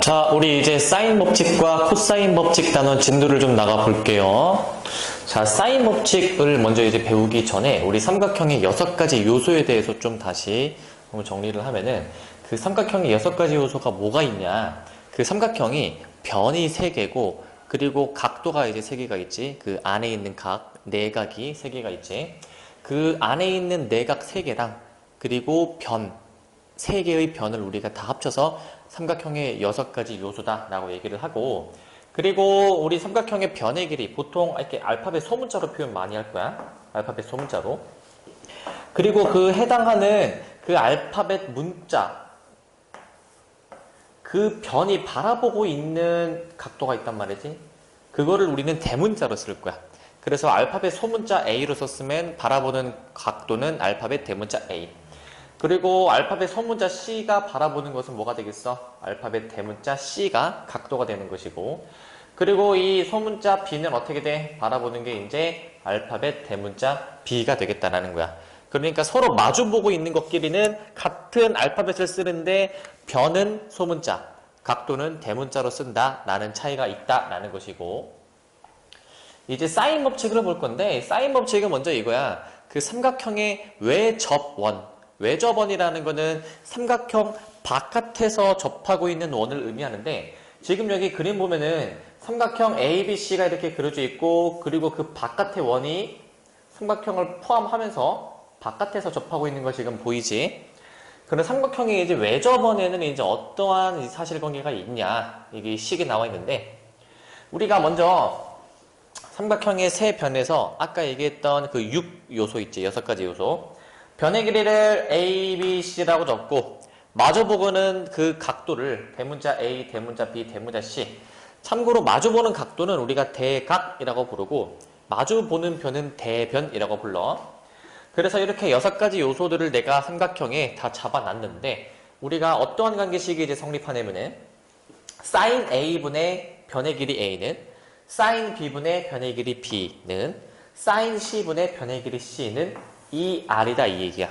자, 우리 이제 사인 법칙과 코사인 법칙 단원 진도를 좀 나가 볼게요. 자, 사인 법칙을 먼저 이제 배우기 전에 우리 삼각형의 6가지 요소에 대해서 좀 다시 한번 정리를 하면은 그 삼각형의 6가지 요소가 뭐가 있냐. 그 삼각형이 변이 3개고 그리고 각도가 이제 3개가 있지. 그 안에 있는 각, 내각이 3개가 있지. 그 안에 있는 내각 3개랑 그리고 변, 3개의 변을 우리가 다 합쳐서 삼각형의 6가지 요소다 라고 얘기를 하고, 그리고 우리 삼각형의 변의 길이 보통 이렇게 알파벳 소문자로 표현 많이 할 거야. 알파벳 소문자로. 그리고 그 해당하는 그 알파벳 문자, 그 변이 바라보고 있는 각도가 있단 말이지. 그거를 우리는 대문자로 쓸 거야. 그래서 알파벳 소문자 A로 썼으면 바라보는 각도는 알파벳 대문자 A. 그리고 알파벳 소문자 C가 바라보는 것은 뭐가 되겠어? 알파벳 대문자 C가 각도가 되는 것이고, 그리고 이 소문자 B는 어떻게 돼? 바라보는 게 이제 알파벳 대문자 B가 되겠다라는 거야. 그러니까 서로 마주보고 있는 것끼리는 같은 알파벳을 쓰는데 변은 소문자, 각도는 대문자로 쓴다라는 차이가 있다라는 것이고, 이제 사인 법칙을 볼 건데, 사인 법칙은 먼저 이거야. 그 삼각형의 외접원, 외접원이라는 거는 삼각형 바깥에서 접하고 있는 원을 의미하는데, 지금 여기 그림 보면은 삼각형 ABC가 이렇게 그려져 있고, 그리고 그 바깥의 원이 삼각형을 포함하면서 바깥에서 접하고 있는 거 지금 보이지? 그런 삼각형의 이제 외접원에는 이제 어떠한 사실관계가 있냐, 이게 식이 나와 있는데, 우리가 먼저 삼각형의 세 변에서 아까 얘기했던 그 6요소 있지, 6가지 요소. 변의 길이를 A, B, C라고 적고 마주보고는 그 각도를 대문자 A, 대문자 B, 대문자 C. 참고로 마주보는 각도는 우리가 대각이라고 부르고 마주보는 변은 대변이라고 불러. 그래서 이렇게 6가지 요소들을 내가 삼각형에 다 잡아놨는데, 우리가 어떠한 관계식이 이제 성립하냐면은 sin A분의 변의 길이 A는 sin B분의 변의 길이 B는 sin C분의 변의 길이 C는 이 R이다, 이 얘기야.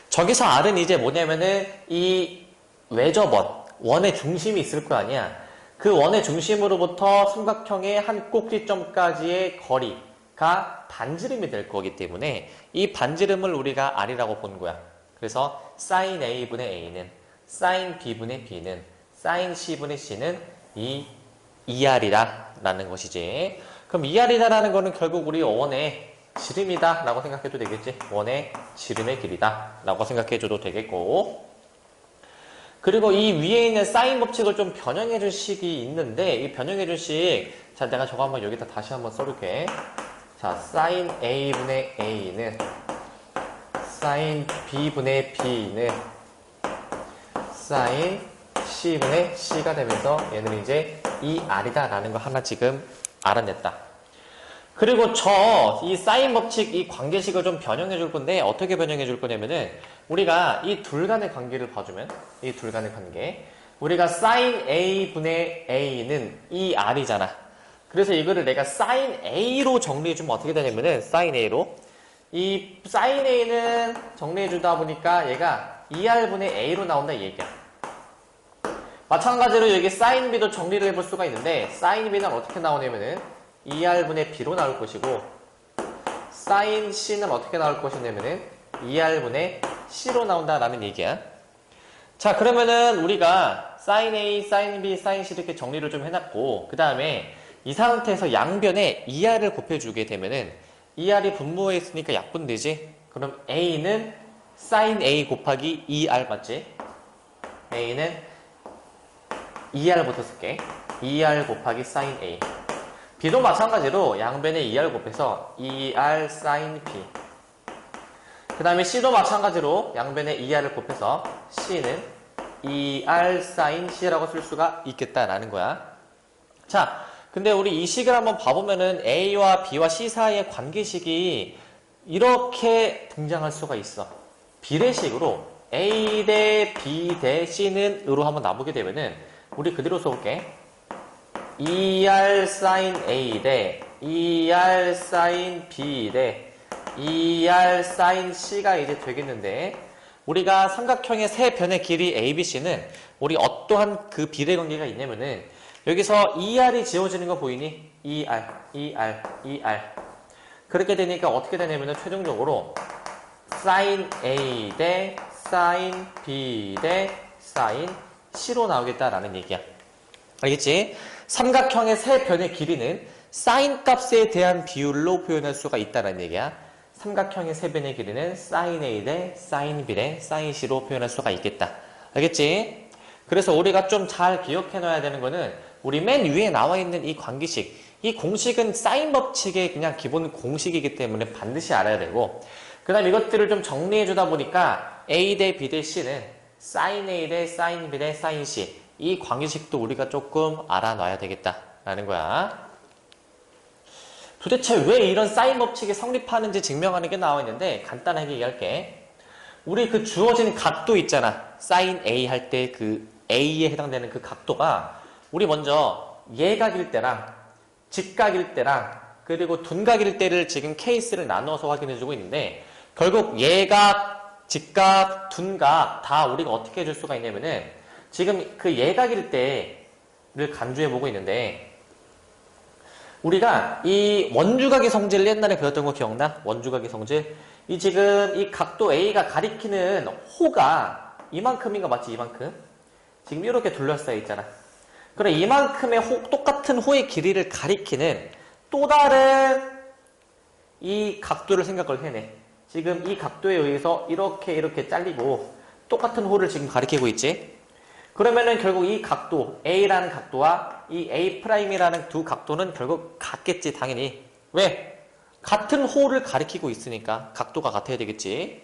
저기서 R은 이제 뭐냐면은 이 외접원, 원의 중심이 있을 거 아니야. 그 원의 중심으로부터 삼각형의 한 꼭지점까지의 거리가 반지름이 될 거기 때문에 이 반지름을 우리가 R이라고 본 거야. 그래서 sin A분의 A는 sin B분의 B는 sin C분의 C는 이 2R이다 라는 것이지. 그럼 2R이다라는 거는 결국 우리 원의 지름이다 라고 생각해도 되겠지. 원의 지름의 길이다 라고 생각해줘도 되겠고, 그리고 이 위에 있는 사인 법칙을 좀 변형해준 식이 있는데, 이 변형해준 식, 자, 내가 저거 한번 여기다 다시 한번 써볼게. 자, sin A분의 A는 sin B분의 B는 sin C분의 C가 되면서 얘는 이제 이 R이다 라는 거 하나 지금 알아냈다. 그리고 이 사인 법칙, 이 관계식을 좀 변형해 줄 건데, 어떻게 변형해 줄 거냐면은, 우리가 이 둘 간의 관계를 봐주면, 이 둘 간의 관계, 우리가 sin A분의 A는 이 R이잖아. 그래서 이거를 내가 sin A로 정리해 주면 어떻게 되냐면은, sin A로. 이 sin A는 정리해 주다 보니까 얘가 2R분의 A로 나온다, 이 얘기야. 마찬가지로 여기 sin B도 정리를 해볼 수가 있는데, sin B는 어떻게 나오냐면은 2R분의 B로 나올 것이고, sin C는 어떻게 나올 것이냐면은 2R분의 C로 나온다라는 얘기야. 자, 그러면은 우리가 sin A, sin B, sin C 이렇게 정리를 좀 해놨고, 그 다음에 이 상태에서 양변에 2R을 곱해주게 되면은 2R이 분모에 있으니까 약분되지? 그럼 A는 sin A 곱하기 2R 맞지? A는 2R부터 쓸게. 2R 곱하기 sin A. B도 마찬가지로 양변에 2R 곱해서 2R sin B. 그 다음에 C도 마찬가지로 양변에 2R을 곱해서 C는 2R sin C라고 쓸 수가 있겠다라는 거야. 자, 근데 우리 이 식을 한번 봐보면은 A와 B와 C 사이의 관계식이 이렇게 등장할 수가 있어. 비례식으로 A 대 B 대 C는 으로 한번 나보게 되면은 우리 그대로 써볼게. 2R sin A 대 2R sin B 대 2R sin C가 이제 되겠는데, 우리가 삼각형의 세 변의 길이 ABC는 우리 어떠한 그 비례관계가 있냐면은 여기서 ER이 지워지는 거 보이니? ER, ER, ER. 그렇게 되니까 어떻게 되냐면은 최종적으로 sin A 대 sin B 대 sin C로 나오겠다라는 얘기야. 알겠지? 삼각형의 세 변의 길이는 sin 값에 대한 비율로 표현할 수가 있다는 얘기야. 삼각형의 세 변의 길이는 sin A 대 sin B 대 sin C로 표현할 수가 있겠다. 알겠지? 그래서 우리가 좀 잘 기억해 놔야 되는 거는 우리 맨 위에 나와 있는 이 관계식, 이 공식은 사인 법칙의 그냥 기본 공식이기 때문에 반드시 알아야 되고, 그 다음 이것들을 좀 정리해 주다 보니까 A 대 B 대 C는 sin A 대 sin B 대 sin C, 이 관계식도 우리가 조금 알아놔야 되겠다라는 거야. 도대체 왜 이런 사인 법칙이 성립하는지 증명하는 게 나와 있는데 간단하게 얘기할게. 우리 그 주어진 각도 있잖아. sin A 할 때 그 A에 해당되는 그 각도가 우리 먼저 예각일 때랑 직각일 때랑 그리고 둔각일 때를 지금 케이스를 나눠서 확인해주고 있는데 결국 예각, 직각, 둔각 다 우리가 어떻게 해줄 수가 있냐면은 지금 그 예각일 때를 간주해보고 있는데 우리가 이 원주각의 성질을 옛날에 배웠던 거 기억나? 원주각의 성질? 이 지금 이 각도 A가 가리키는 호가 이만큼인가 맞지? 이만큼? 지금 이렇게 둘러싸여 있잖아. 그래 이만큼의 똑같은 호의 길이를 가리키는 또 다른 이 각도를 생각을 해내. 지금 이 각도에 의해서 이렇게 잘리고 똑같은 호를 지금 가리키고 있지. 그러면은 결국 이 각도 A라는 각도와 이 A'이라는 두 각도는 결국 같겠지 당연히. 왜? 같은 호를 가리키고 있으니까 각도가 같아야 되겠지.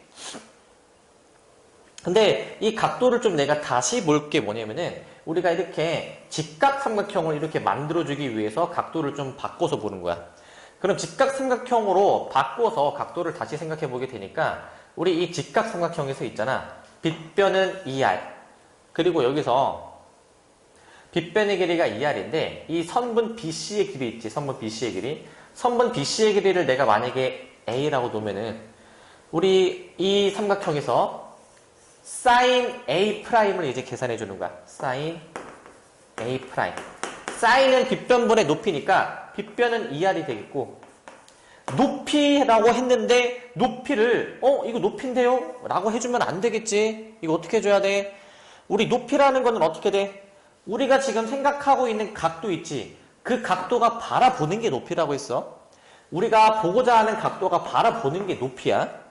근데 이 각도를 좀 내가 다시 볼 게 뭐냐면은 우리가 이렇게 직각삼각형을 이렇게 만들어주기 위해서 각도를 좀 바꿔서 보는 거야. 그럼 직각삼각형으로 바꿔서 각도를 다시 생각해 보게 되니까 우리 이 직각삼각형에서 있잖아. 빗변은 ER. 그리고 여기서 빗변의 길이가 ER인데 이 선분 BC의 길이 있지. 선분 BC의 길이. 선분 BC의 길이를 내가 만약에 A라고 놓으면은 우리 이 삼각형에서 sin A'을 이제 계산해 주는 거야. sin A'. sin은 빗변분의 높이니까 빗변은 ER이 되겠고 높이라고 했는데 높이를 이거 높이인데요? 라고 해주면 안 되겠지. 이거 어떻게 해줘야 돼? 우리 높이라는 거는 어떻게 돼? 우리가 지금 생각하고 있는 각도 있지. 그 각도가 바라보는 게 높이라고 했어. 우리가 보고자 하는 각도가 바라보는 게 높이야.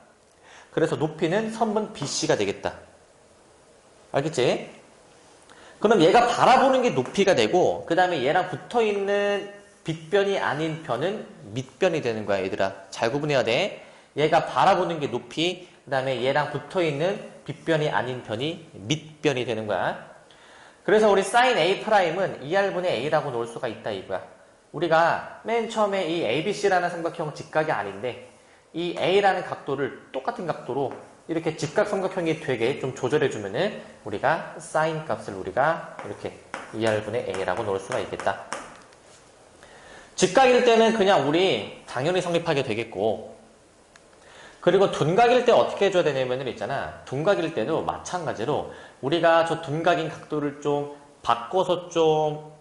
그래서 높이는 선분 BC가 되겠다. 알겠지? 그럼 얘가 바라보는 게 높이가 되고 그 다음에 얘랑 붙어있는 빗변이 아닌 변은 밑변이 되는 거야 얘들아. 잘 구분해야 돼. 얘가 바라보는 게 높이, 그 다음에 얘랑 붙어있는 빗변이 아닌 변이 밑변이 되는 거야. 그래서 우리 sin A'은 ER분의 A라고 놓을 수가 있다 이거야. 우리가 맨 처음에 이 ABC라는 삼각형은 직각이 아닌데 이 A라는 각도를 똑같은 각도로 이렇게 직각삼각형이 되게 좀 조절해주면은 우리가 sin 값을 우리가 이렇게 ER분의 A라고 놓을 수가 있겠다. 직각일 때는 그냥 우리 당연히 성립하게 되겠고 그리고 둔각일 때 어떻게 해줘야 되냐면은 있잖아. 둔각일 때도 마찬가지로 우리가 저 둔각인 각도를 좀 바꿔서 좀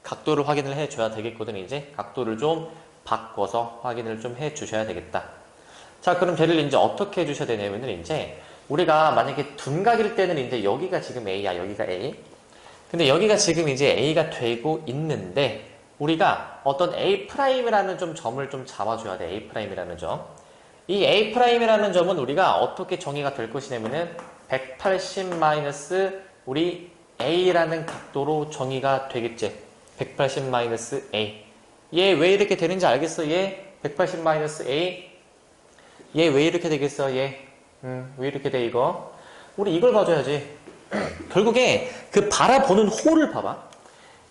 각도를 확인을 해줘야 되겠거든. 이제 각도를 좀 바꿔서 확인을 좀 해주셔야 되겠다. 자, 그럼 쟤를 이제 어떻게 해주셔야 되냐면은 이제 우리가 만약에 둔각일 때는 이제 여기가 지금 A야. 여기가 A. 근데 여기가 지금 이제 A가 되고 있는데 우리가 어떤 A'이라는 좀 점을 좀 잡아줘야 돼. A'이라는 점. 이 A'이라는 점은 우리가 어떻게 정의가 될 것이냐면은 180 마이너스 우리 A라는 각도로 정의가 되겠지. 180 마이너스 A. 얘 왜 이렇게 되는지 알겠어? 얘 180 마이너스 A. 얘 왜 이렇게 되겠어? 얘. 왜 이렇게 돼 이거? 우리 이걸 봐줘야지. 결국에 그 바라보는 호를 봐봐.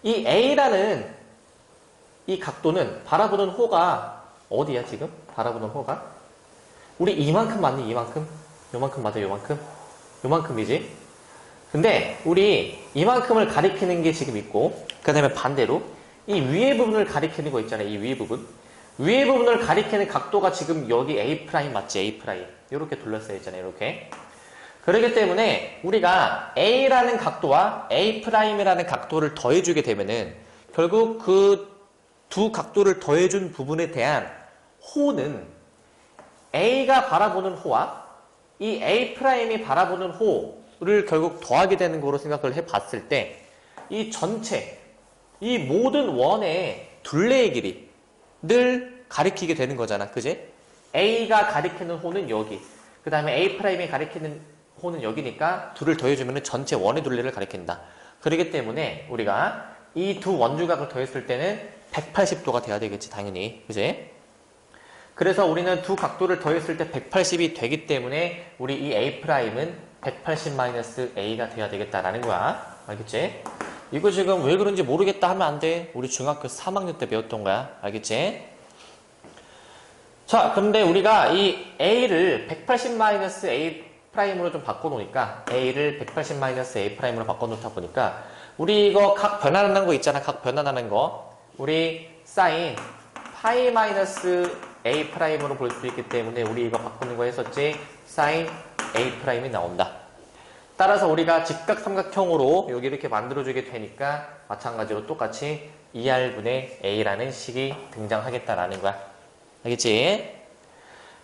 이 A라는 이 각도는 바라보는 호가 어디야 지금? 바라보는 호가? 우리 이만큼 맞니? 이만큼? 요만큼 맞아? 요만큼? 요만큼이지? 근데 우리 이만큼을 가리키는 게 지금 있고 그 다음에 반대로 이 위에 부분을 가리키는 거 있잖아요. 이 위에 부분. 위에 부분을 가리키는 각도가 지금 여기 A' 맞지? A'. 이렇게 둘러싸여 있잖아요. 이렇게. 그렇기 때문에 우리가 A라는 각도와 A'이라는 각도를 더해주게 되면은 결국 그 두 각도를 더해준 부분에 대한 호는 A가 바라보는 호와 이 A'이 바라보는 호를 결국 더하게 되는 거로 생각을 해봤을 때 이 전체, 이 모든 원의 둘레의 길이를 가리키게 되는 거잖아. 그지? A가 가리키는 호는 여기. 그 다음에 A'이 가리키는 호는 여기니까 둘을 더해주면 전체 원의 둘레를 가리킨다. 그렇기 때문에 우리가 이 두 원주각을 더했을 때는 180도가 돼야 되겠지, 당연히. 그지? 그래서 우리는 두 각도를 더했을 때 180이 되기 때문에 우리 이 A'은 180-A가 돼야 되겠다라는 거야. 알겠지? 이거 지금 왜 그런지 모르겠다 하면 안 돼. 우리 중학교 3학년 때 배웠던 거야. 알겠지? 자, 그런데 우리가 이 A를 180-A'로 좀 바꿔놓으니까 A를 180-A'로 바꿔놓다 보니까 우리 이거 각 변환하는 거 있잖아. 각 변환하는 거. 우리 사인 파이-A'으로 볼 수 있기 때문에 우리 이거 바꾸는 거 했었지. 사인 A'이 나온다. 따라서 우리가 직각삼각형으로 여기 이렇게 만들어주게 되니까 마찬가지로 똑같이 2R분의 A라는 식이 등장하겠다라는 거야. 알겠지?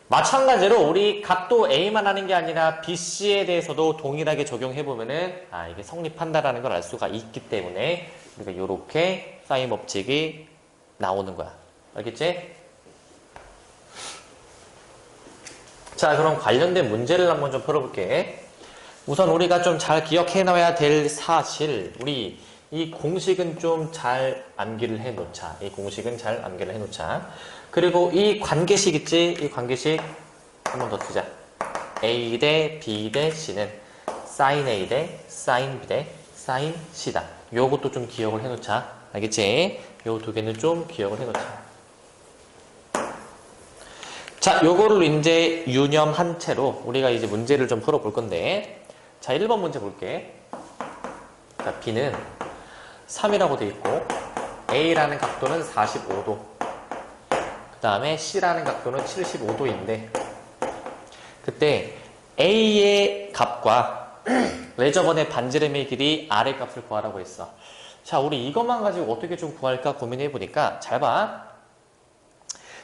마찬가지로 우리 각도 A만 하는 게 아니라 BC에 대해서도 동일하게 적용해보면은 이게 성립한다라는 걸 알 수가 있기 때문에 우리가 이렇게 사인 법칙이 나오는 거야. 알겠지? 자, 그럼 관련된 문제를 한번 좀 풀어볼게. 우선 우리가 좀 잘 기억해놔야 될 사실, 우리 이 공식은 좀 잘 암기를 해놓자. 이 공식은 잘 암기를 해놓자. 그리고 이 관계식 있지? 이 관계식 한 번 더 쓰자. A 대 B 대 C는 sin A 대 sin B 대 sin C다. 요것도 좀 기억을 해놓자. 알겠지? 요 두 개는 좀 기억을 해놓자. 자, 요거를 이제 유념한 채로 우리가 이제 문제를 좀 풀어볼 건데, 자, 1번 문제 볼게. 자, B는 3이라고 돼 있고, A라는 각도는 45도. 그 다음에 C라는 각도는 75도인데, 그때 A의 값과 레저번의 반지름의 길이 R의 값을 구하라고 했어. 자, 우리 이것만 가지고 어떻게 좀 구할까 고민해보니까, 잘 봐.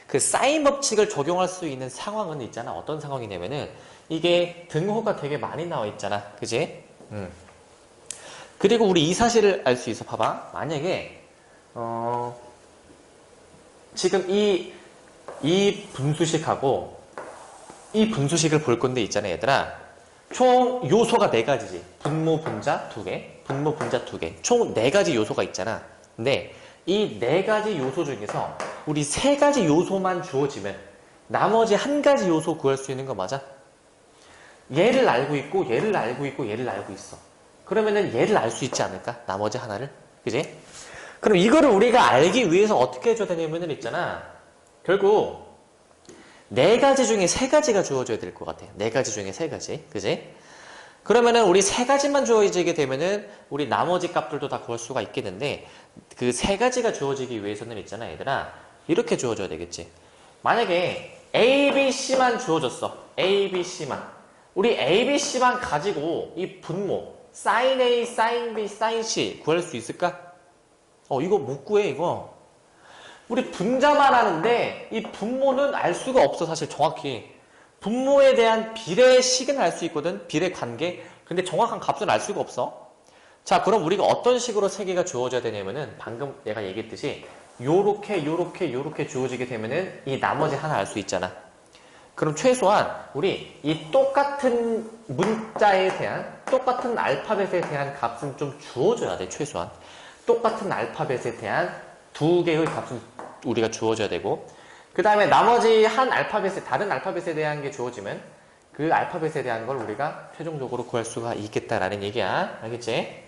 그 사인 법칙을 적용할 수 있는 상황은 있잖아. 어떤 상황이냐면은 이게 등호가 되게 많이 나와 있잖아. 그지? 그리고 우리 이 사실을 알 수 있어. 봐봐. 만약에 지금 이 분수식하고 이 분수식을 볼 건데 있잖아, 얘들아. 총 요소가 4가지지. 분모, 분자 2개, 분모, 분자 2개. 총 4가지 요소가 있잖아. 근데 이 4가지 요소 중에서 우리 3가지 요소만 주어지면 나머지 1가지 요소 구할 수 있는 거 맞아? 얘를 알고 있고 얘를 알고 있고 얘를 알고 있어. 그러면은 얘를 알 수 있지 않을까? 나머지 하나를. 그지? 그럼 이거를 우리가 알기 위해서 어떻게 해줘야 되냐면은 있잖아. 결국 4가지 중에 3가지가 주어져야 될 것 같아. 4가지 중에 3가지. 그지? 그러면은 우리 3가지만 주어지게 되면은 우리 나머지 값들도 다 구할 수가 있겠는데 그 3가지가 주어지기 위해서는 있잖아, 얘들아. 이렇게 주어져야 되겠지. 만약에 A, B, C만 주어졌어. A, B, C만. 우리 A, B, C만 가지고 이 분모 sin A, sin B, sin C 구할 수 있을까? 이거 못 구해, 이거. 우리 분자만 하는데 이 분모는 알 수가 없어, 사실 정확히. 분모에 대한 비례식은 알 수 있거든. 비례 관계. 근데 정확한 값은 알 수가 없어. 자, 그럼 우리가 어떤 식으로 3개가 주어져야 되냐면은 방금 내가 얘기했듯이 요렇게 주어지게 되면은 이 나머지 하나 알 수 있잖아. 그럼 최소한 우리 이 똑같은 문자에 대한 똑같은 알파벳에 대한 값은 좀 주어줘야 돼. 최소한 똑같은 알파벳에 대한 2개의 값은 우리가 주어줘야 되고, 그 다음에 나머지 다른 알파벳에 대한 게 주어지면 그 알파벳에 대한 걸 우리가 최종적으로 구할 수가 있겠다라는 얘기야. 알겠지?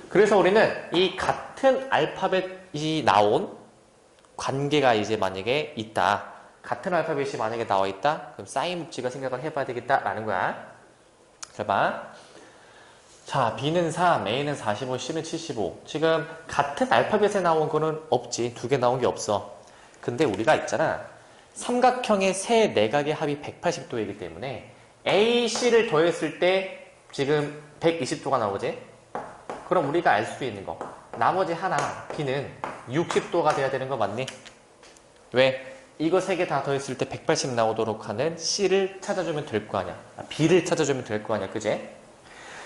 그래서 우리는 이 같은 알파벳이 나온 관계가 이제 만약에 있다. 같은 알파벳이 만약에 나와 있다. 그럼 사인 법칙을 생각을 해봐야 되겠다라는 거야. 잘 봐. 자, B는 3, A는 45, C는 75. 지금 같은 알파벳에 나온 거는 없지. 2개 나온 게 없어. 근데 우리가 있잖아. 삼각형의 세 내각의 합이 180도이기 때문에 A, C를 더했을 때 지금 120도가 나오지? 그럼 우리가 알 수 있는 거. 나머지 하나, B는 60도가 돼야 되는 거 맞니? 왜? 이거 세 개 다 더했을 때 180 나오도록 하는 C를 찾아주면 될 거 아니야. B를 찾아주면 될 거 아니야. 그제?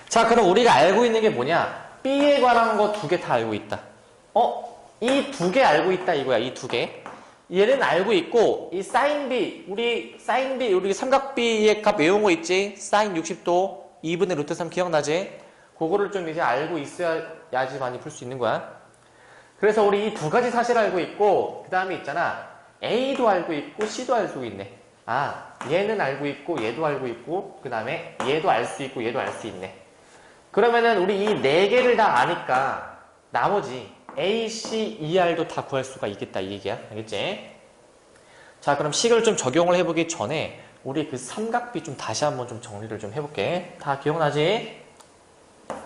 자, 그럼 우리가 알고 있는 게 뭐냐? B에 관한 거 두 개 다 알고 있다. 이 두 개 알고 있다 이거야. 이 두 개. 얘는 알고 있고, 이 사인 B, 우리 삼각 B의 값 외운 거 있지? 사인 60도, 2분의 루트 3 기억나지? 그거를 좀 이제 알고 있어야지 많이 풀 수 있는 거야. 그래서 우리 이 두 가지 사실 알고 있고, 그 다음에 있잖아. A도 알고 있고, C도 알고 있네. 얘는 알고 있고, 얘도 알고 있고, 그 다음에 얘도 알 수 있고, 얘도 알 수 있네. 그러면은 우리 이 네 개를 다 아니까, 나머지 A, C, ER도 다 구할 수가 있겠다, 이 얘기야. 알겠지? 자, 그럼 식을 좀 적용을 해보기 전에, 우리 그 삼각비 좀 다시 한번 좀 정리를 좀 해볼게. 다 기억나지?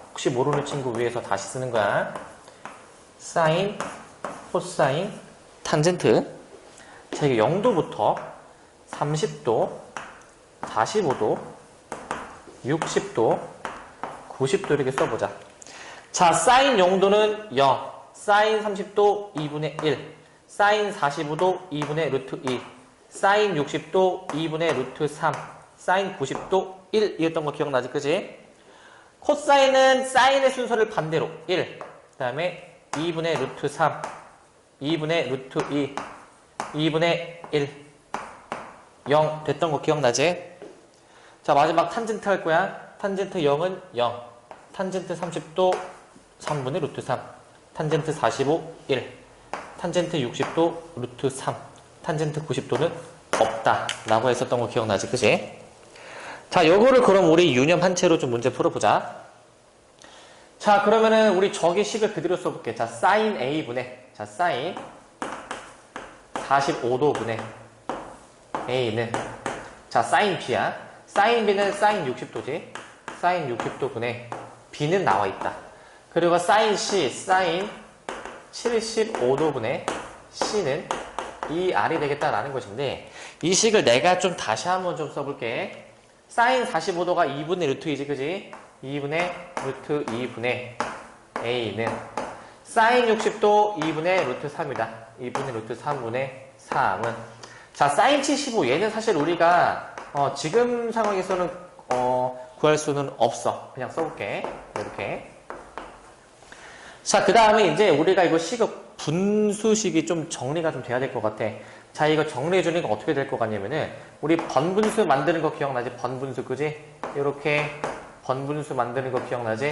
혹시 모르는 친구 위해서 다시 쓰는 거야. 사인, 코사인, 탄젠트. 자, 이게 0도부터 30도, 45도, 60도, 90도 이렇게 써보자. 자, 사인 0도는 0, 사인 30도 2분의 1, 사인 45도 2분의 루트 2, 사인 60도 2분의 루트 3, 사인 90도 1 이었던 거 기억나지? 그지? 코사인은 사인의 순서를 반대로 1, 그 다음에 2분의 루트 3, 2분의 루트 2, 2분의 1, 0 됐던 거 기억나지? 자, 마지막 탄젠트 할 거야. 탄젠트 0은 0, 탄젠트 30도 3분의 루트 3, 탄젠트 45, 1, 탄젠트 60도 루트 3, 탄젠트 90도는 없다 라고 했었던 거 기억나지? 그지? 자, 요거를 그럼 우리 유념한 채로 좀 문제 풀어보자. 자, 그러면은 우리 저기 식을 그대로 써볼게. 자, 사인 A분의, 자, 사인 45도분의 A는, 자, 사인 B야. 사인 B는 사인 60도지. 사인 60도분의 B는 나와 있다. 그리고 사인 C, 사인 75도분의 C는 이 R이 되겠다라는 것인데, 이 식을 내가 좀 다시 한번 좀 써볼게. 사인 45도가 2분의 루트 2지, 그지? 2분의 루트 2분의 A는 사인 60도 2분의 루트 3이다. 2분의 루트 3분의 3은, 자, 사인 75, 얘는 사실 우리가 지금 상황에서는 구할 수는 없어. 그냥 써볼게. 이렇게. 자, 그 다음에 이제 우리가 이거 식의 분수식이 좀 정리가 좀 돼야 될 것 같아. 자, 이거 정리해주는 거 어떻게 될 것 같냐면은, 우리 번분수 만드는 거 기억나지? 번분수, 그지? 이렇게 번분수 만드는 거 기억나지?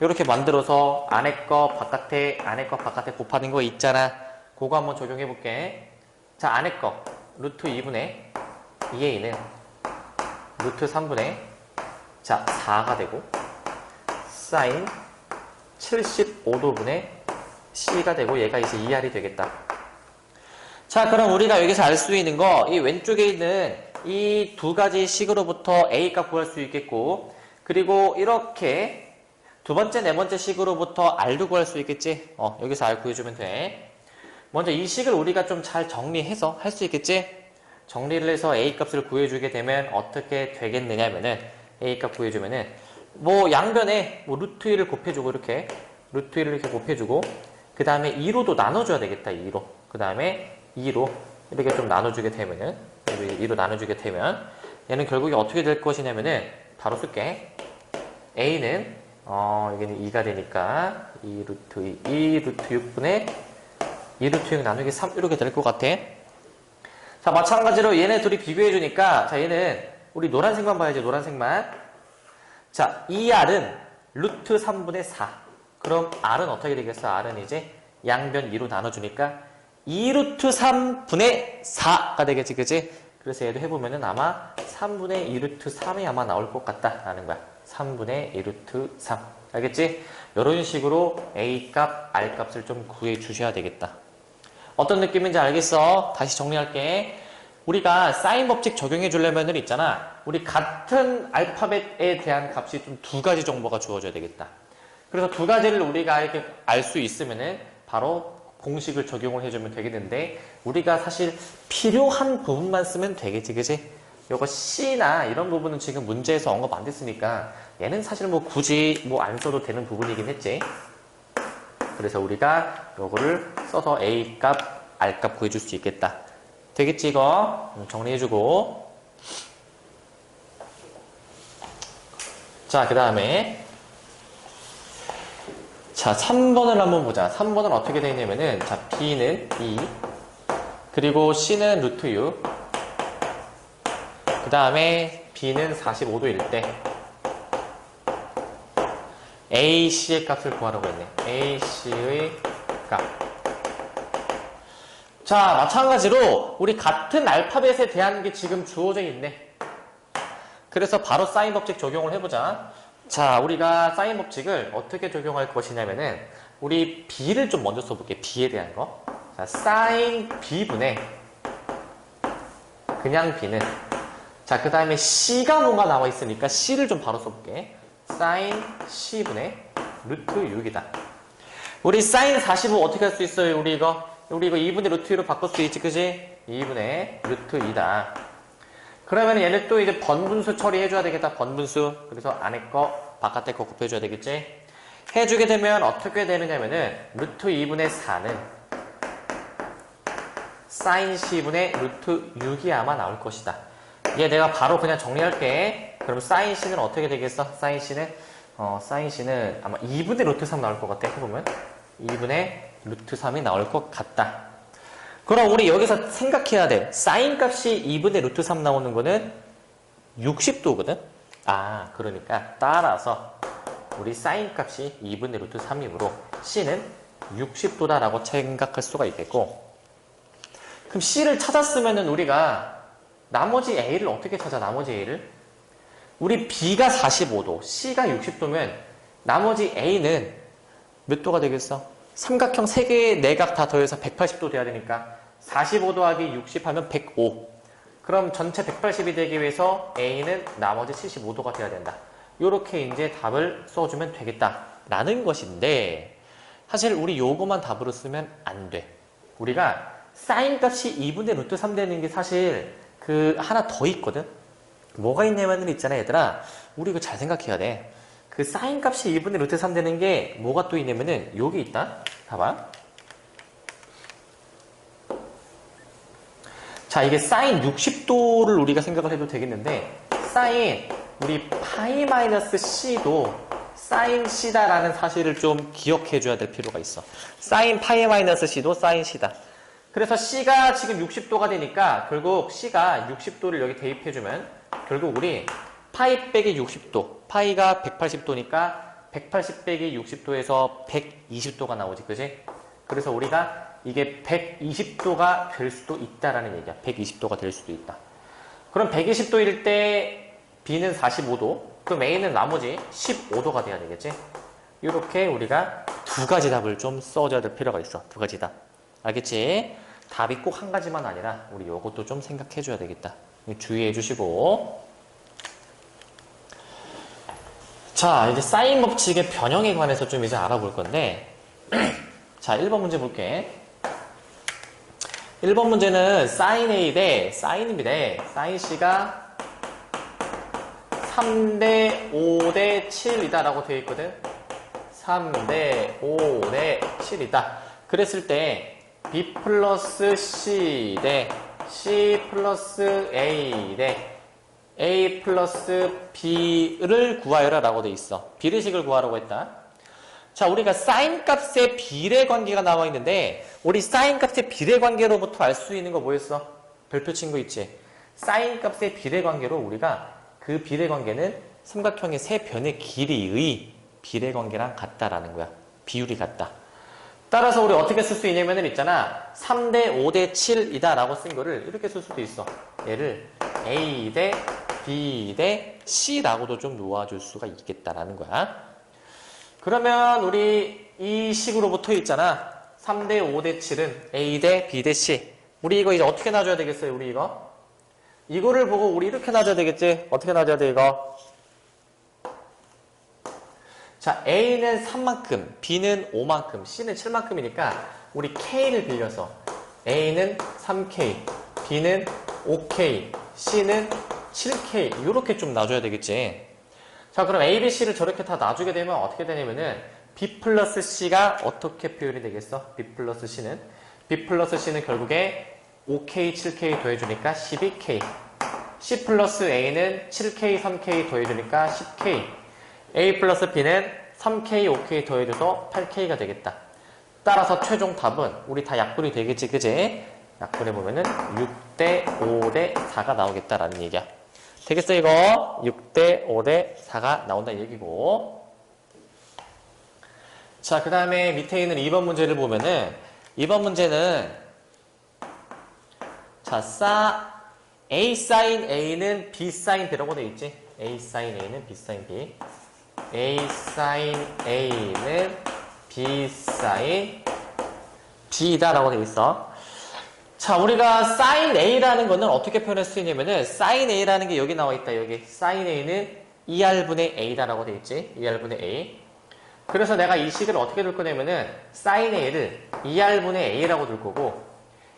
이렇게 만들어서 안에 거 바깥에, 안에 거 바깥에 곱하는 거 있잖아. 그거 한번 적용해 볼게. 자, 안에 거 루트 2분의 2a는 루트 3분의, 자, 4가 되고, 사인 75도분의 c가 되고, 얘가 이제 2r이 되겠다. 자, 그럼 우리가 여기서 알 수 있는 거, 이 왼쪽에 있는 이 두 가지 식으로부터 a 값 구할 수 있겠고, 그리고 이렇게 두 번째, 네 번째 식으로부터 r도 구할 수 있겠지? 여기서 r 구해주면 돼. 먼저 이 식을 우리가 좀 잘 정리해서 할 수 있겠지? 정리를 해서 a 값을 구해주게 되면 어떻게 되겠느냐면은, a 값 구해주면은, 뭐 양변에 뭐 루트 1을 곱해주고, 이렇게 루트 1을 이렇게 곱해주고, 그 다음에 2로도 나눠줘야 되겠다. 2로. 그 다음에 2로 이렇게 좀 나눠주게 되면은, 2로 나눠주게 되면 얘는 결국에 어떻게 될 것이냐면은, 바로 쓸게. a는 여기는 2가 되니까 2 루트 2 루트 6분의 2 루트 6 나누기 3 이렇게 될 것 같아. 자, 마찬가지로 얘네 둘이 비교해주니까, 자, 얘는 우리 노란색만 봐야지. 노란색만. 자, 2r은 루트 3분의 4. 그럼 r은 어떻게 되겠어? r은 이제 양변 2로 나눠주니까 2 루트 3분의 4가 되겠지, 그치? 그래서 얘도 해보면은 아마 3분의 2 루트 3이 아마 나올 것 같다라는 거야. 3분의 2 루트 3. 알겠지? 이런 식으로 a 값, r 값을 좀 구해 주셔야 되겠다. 어떤 느낌인지 알겠어? 다시 정리할게. 우리가 사인 법칙 적용해 주려면은 있잖아. 우리 같은 알파벳에 대한 값이 좀 두 가지 정보가 주어져야 되겠다. 그래서 두 가지를 우리가 이렇게 알 수 있으면은 바로 공식을 적용을 해주면 되겠는데, 우리가 사실 필요한 부분만 쓰면 되겠지, 그지? 요거 C나 이런 부분은 지금 문제에서 언급 안 됐으니까 얘는 사실 뭐 굳이 뭐 안 써도 되는 부분이긴 했지. 그래서 우리가 요거를 써서 A 값, R 값 구해줄 수 있겠다. 되겠지 이거? 정리해주고. 자, 그 다음에 자, 3번을 한번 보자. 3번은 어떻게 되어 있냐면은 자, B는 2 그리고 C는 루트 U 그 다음에 B는 45도일 때 AC의 값을 구하라고 했네. AC의 값. 자, 마찬가지로 우리 같은 알파벳에 대한 게 지금 주어져 있네. 그래서 바로 사인 법칙 적용을 해보자. 자, 우리가 사인 법칙을 어떻게 적용할 것이냐면은 우리 B를 좀 먼저 써볼게. B에 대한 거. 자, 사인 B분의 그냥 B는 자, 그 다음에 C가 뭔가 나와 있으니까 C를 좀 바로 써볼게. 사인 C분의 루트 6이다. 우리 사인 45 어떻게 할 수 있어요? 우리 이거 2분의 루트 2로 바꿀 수 있지, 그지? 2분의 루트 2다. 그러면 얘를 또 이제 번분수 처리해줘야 되겠다. 번분수. 그래서 안에 거, 바깥에 거 곱해줘야 되겠지? 해주게 되면 어떻게 되느냐면은 루트 2분의 4는 사인 C분의 루트 6이 아마 나올 것이다. 얘 내가 바로 그냥 정리할게. 그럼 사인 C는 어떻게 되겠어? 사인 C는 아마 2분의 루트 3 나올 것 같아. 해보면 2분의 루트 3이 나올 것 같다. 그럼 우리 여기서 생각해야 돼. 사인 값이 2분의 루트 3 나오는 거는 60도거든? 아, 그러니까 따라서 우리 사인 값이 2분의 루트 3이므로 C는 60도다라고 생각할 수가 있겠고, 그럼 C를 찾았으면은 우리가 나머지 A를 어떻게 찾아? 나머지 A를? 우리 B가 45도, C가 60도면 나머지 A는 몇 도가 되겠어? 삼각형 3개의 내각 다 더해서 180도 돼야 되니까 45 더하기 60 하면 105. 그럼 전체 180이 되기 위해서 A는 나머지 75도가 돼야 된다. 요렇게 이제 답을 써주면 되겠다라는 것인데, 사실 우리 요거만 답으로 쓰면 안 돼. 우리가 사인 값이 2분의 루트 3 되는 게 사실 그 하나 더 있거든? 뭐가 있냐면 있잖아, 얘들아. 우리 이거 잘 생각해야 돼. 그 사인 값이 2분의 루트 3 되는 게 뭐가 또 있냐면은 여기 있다. 봐봐. 자, 이게 사인 60도를 우리가 생각을 해도 되겠는데, 사인 우리 파이 마이너스 C도 사인 C다라는 사실을 좀 기억해 줘야 될 필요가 있어. 사인 파이 마이너스 C도 사인 C다. 그래서 C가 지금 60도가 되니까 결국 C가 60도를 여기 대입해주면 결국 우리 파이 빼기 60도, 파이가 180도니까 180 빼기 60도에서 120도가 나오지, 그지? 그래서 우리가 이게 120도가 될 수도 있다라는 얘기야. 120도가 될 수도 있다. 그럼 120도일 때 B는 45도, 그럼 A는 나머지 15도가 돼야 되겠지? 이렇게 우리가 두 가지 답을 좀 써줘야 될 필요가 있어. 두 가지 답. 알겠지? 답이 꼭 한 가지만 아니라 우리 요것도 좀 생각해 줘야 되겠다. 주의해 주시고. 자, 이제 사인 법칙의 변형에 관해서 좀 이제 알아볼 건데, 자, 1번 문제 볼게. 1번 문제는 사인 A 대 사인 B 대 사인 C가 3대 5대 7이다라고 되어 있거든. 3대 5대 7이다. 그랬을 때 B 플러스 C 대 C 플러스 A 대 A 플러스 B를 구하여라 라고 돼 있어. 비례식을 구하라고 했다. 자, 우리가 사인 값의 비례 관계가 나와 있는데, 우리 사인 값의 비례 관계로부터 알 수 있는 거 뭐였어? 별표 친 거 있지? 사인 값의 비례 관계로 우리가 그 비례 관계는 삼각형의 세 변의 길이의 비례 관계랑 같다라는 거야. 비율이 같다. 따라서 우리 어떻게 쓸 수 있냐면은 있잖아. 3대 5대 7이다 라고 쓴 거를 이렇게 쓸 수도 있어. 얘를 A 대 B 대 C라고도 좀 놓아줄 수가 있겠다라는 거야. 그러면 우리 이 식으로 붙어 있잖아. 3대 5대 7은 A 대 B 대 C. 우리 이거 이제 어떻게 놔줘야 되겠어요? 우리 이거? 이거를 보고 우리 이렇게 놔줘야 되겠지? 어떻게 놔줘야 돼, 이거? 자, A는 3만큼, B는 5만큼, C는 7만큼이니까 우리 K를 빌려서 A는 3K, B는 5K, C는 7K 이렇게 좀 놔줘야 되겠지. 자, 그럼 A, B, C를 저렇게 다 놔주게 되면 어떻게 되냐면은 B 플러스 C가 어떻게 표현이 되겠어? B 플러스 C는 결국에 5K, 7K 더해주니까 12K. C 플러스 A는 7K, 3K 더해주니까 10K. A 플러스 B는 3K, 5K 더해줘서 8K가 되겠다. 따라서 최종 답은 우리 다 약분이 되겠지, 그지? 약분해보면은 6대 5대 4가 나오겠다라는 얘기야. 되겠어, 이거? 6대 5대 4가 나온다는 얘기고. 자, 그 다음에 밑에 있는 2번 문제를 보면은, 2번 문제는, 자, A sin A는 B sin B라고 되어 있지? A sin A는 B sin B. A sin A는 B sin B다라고 되어 있어. 자, 우리가 sin A라는 거는 어떻게 표현할 수 있냐면은, sin A라는 게 여기 나와 있다, 여기. sin A는 2R분의 A다라고 되어 있지? 2R분의 A. 그래서 내가 이 식을 어떻게 둘 거냐면은, sin A를 2R분의 A라고 둘 거고,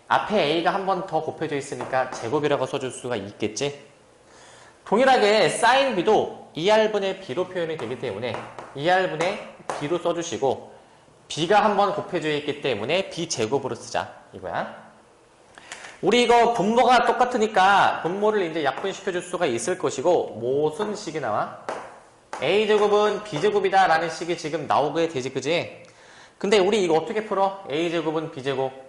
앞에 A가 한 번 더 곱해져 있으니까 제곱이라고 써줄 수가 있겠지? 동일하게 sin B도 2R분의 B로 표현이 되기 때문에 2R분의 B로 써주시고 B가 한 번 곱해져 있기 때문에 B제곱으로 쓰자 이거야. 우리 이거 분모가 똑같으니까 분모를 이제 약분시켜줄 수가 있을 것이고 무슨 식이 나와? A제곱은 B제곱이다 라는 식이 지금 나오게 되지, 그지? 근데 우리 이거 어떻게 풀어? A제곱은 B제곱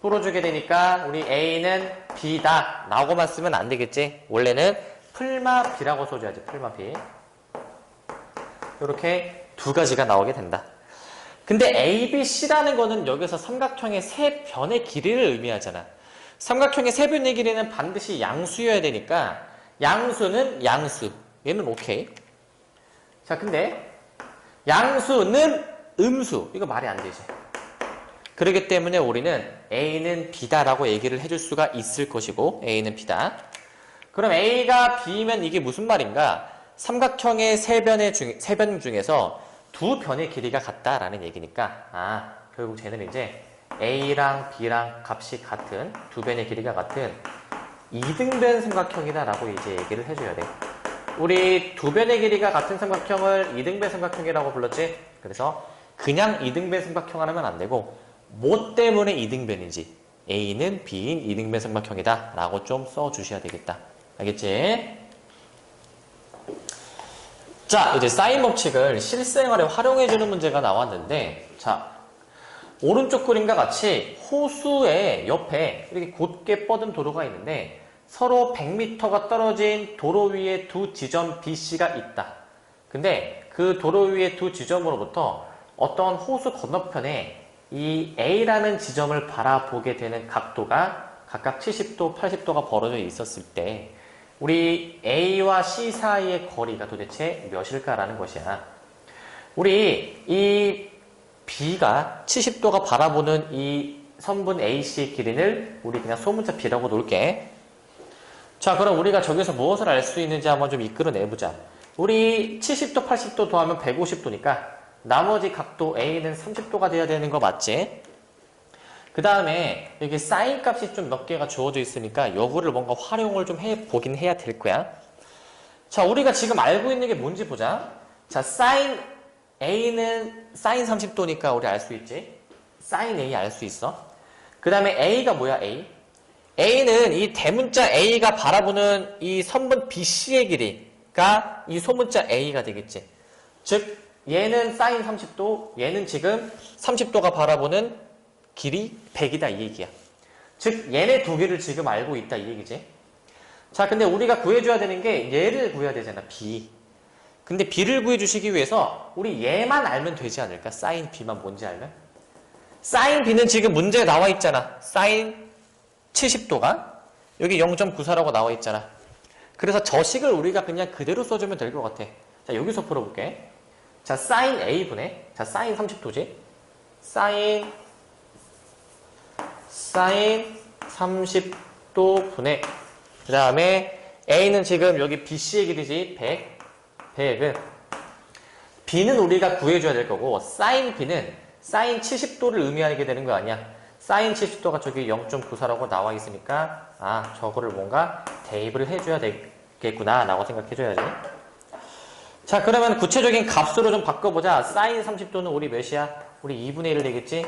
풀어주게 되니까 우리 A는 B다 라고만 쓰면 안 되겠지? 원래는 풀마 B라고 써줘야지, 풀마 B. 이렇게 두 가지가 나오게 된다. 근데 A, B, C라는 거는 여기서 삼각형의 세 변의 길이를 의미하잖아. 삼각형의 세 변의 길이는 반드시 양수여야 되니까 양수는 양수. 얘는 오케이. 자, 근데 양수는 음수. 이거 말이 안 되지. 그렇기 때문에 우리는 A는 B다라고 얘기를 해줄 수가 있을 것이고 A는 B다. 그럼 A가 B면 이게 무슨 말인가? 삼각형의 세 변 중에서 두 변의 길이가 같다라는 얘기니까 결국 쟤는 이제 A랑 B랑 값이 같은 두 변의 길이가 같은 이등변 삼각형이다라고 이제 얘기를 해줘야 돼. 우리 두 변의 길이가 같은 삼각형을 이등변 삼각형이라고 불렀지? 그래서 그냥 이등변 삼각형 하면 안 되고 뭐 때문에 이등변인지 A는 B인 이등변 삼각형이다 라고 좀 써주셔야 되겠다. 알겠지? 자, 이제 사인 법칙을 실생활에 활용해주는 문제가 나왔는데, 자, 오른쪽 그림과 같이 호수의 옆에 이렇게 곧게 뻗은 도로가 있는데 서로 100m가 떨어진 도로 위에 두 지점 BC가 있다. 근데 그 도로 위에 두 지점으로부터 어떤 호수 건너편에 이 A라는 지점을 바라보게 되는 각도가 각각 70도, 80도가 벌어져 있었을 때 우리 A와 C 사이의 거리가 도대체 몇일까라는 것이야. 우리 이 B가 70도가 바라보는 이 선분 AC의 길이를 우리 그냥 소문자 B라고 놓을게. 자, 그럼 우리가 저기서 무엇을 알 수 있는지 한번 좀 이끌어내보자. 우리 70도, 80도 더하면 150도니까 나머지 각도 A는 30도가 돼야 되는 거 맞지? 그 다음에 여기 사인 값이 좀 몇 개가 주어져 있으니까 요거를 뭔가 활용을 좀 해보긴 해야 될 거야. 자, 우리가 지금 알고 있는 게 뭔지 보자. 자, 사인 A는 사인 30도니까 우리 알 수 있지? 사인 A 알 수 있어. 그 다음에 A가 뭐야, A? A는 이 대문자 A가 바라보는 이 선분 BC의 길이가 이 소문자 A가 되겠지. 즉, 얘는 사인 30도, 얘는 지금 30도가 바라보는 길이 100이다 이 얘기야. 즉 얘네 두 개를 지금 알고 있다 이 얘기지. 자, 근데 우리가 구해줘야 되는 게 얘를 구해야 되잖아, B. 근데 B를 구해주시기 위해서 우리 얘만 알면 되지 않을까? 사인 B만 뭔지 알면? 사인 B는 지금 문제에 나와 있잖아. 사인 70도가 여기 0.94라고 나와 있잖아. 그래서 저 식을 우리가 그냥 그대로 써주면 될 것 같아. 자, 여기서 풀어볼게. 자, 사인 A분의, 자, 사인 30도지? 사인 30도 분의, 그 다음에 A는 지금 여기 BC의 길이지, 100은 B는 우리가 구해줘야 될 거고, 사인 B는 사인 70도를 의미하게 되는 거 아니야. 사인 70도가 저기 0.94라고 나와 있으니까 저거를 뭔가 대입을 해줘야 되겠구나 라고 생각해줘야지. 자, 그러면 구체적인 값으로 좀 바꿔보자. 사인 30도는 우리 몇이야? 우리 2분의 1 되겠지?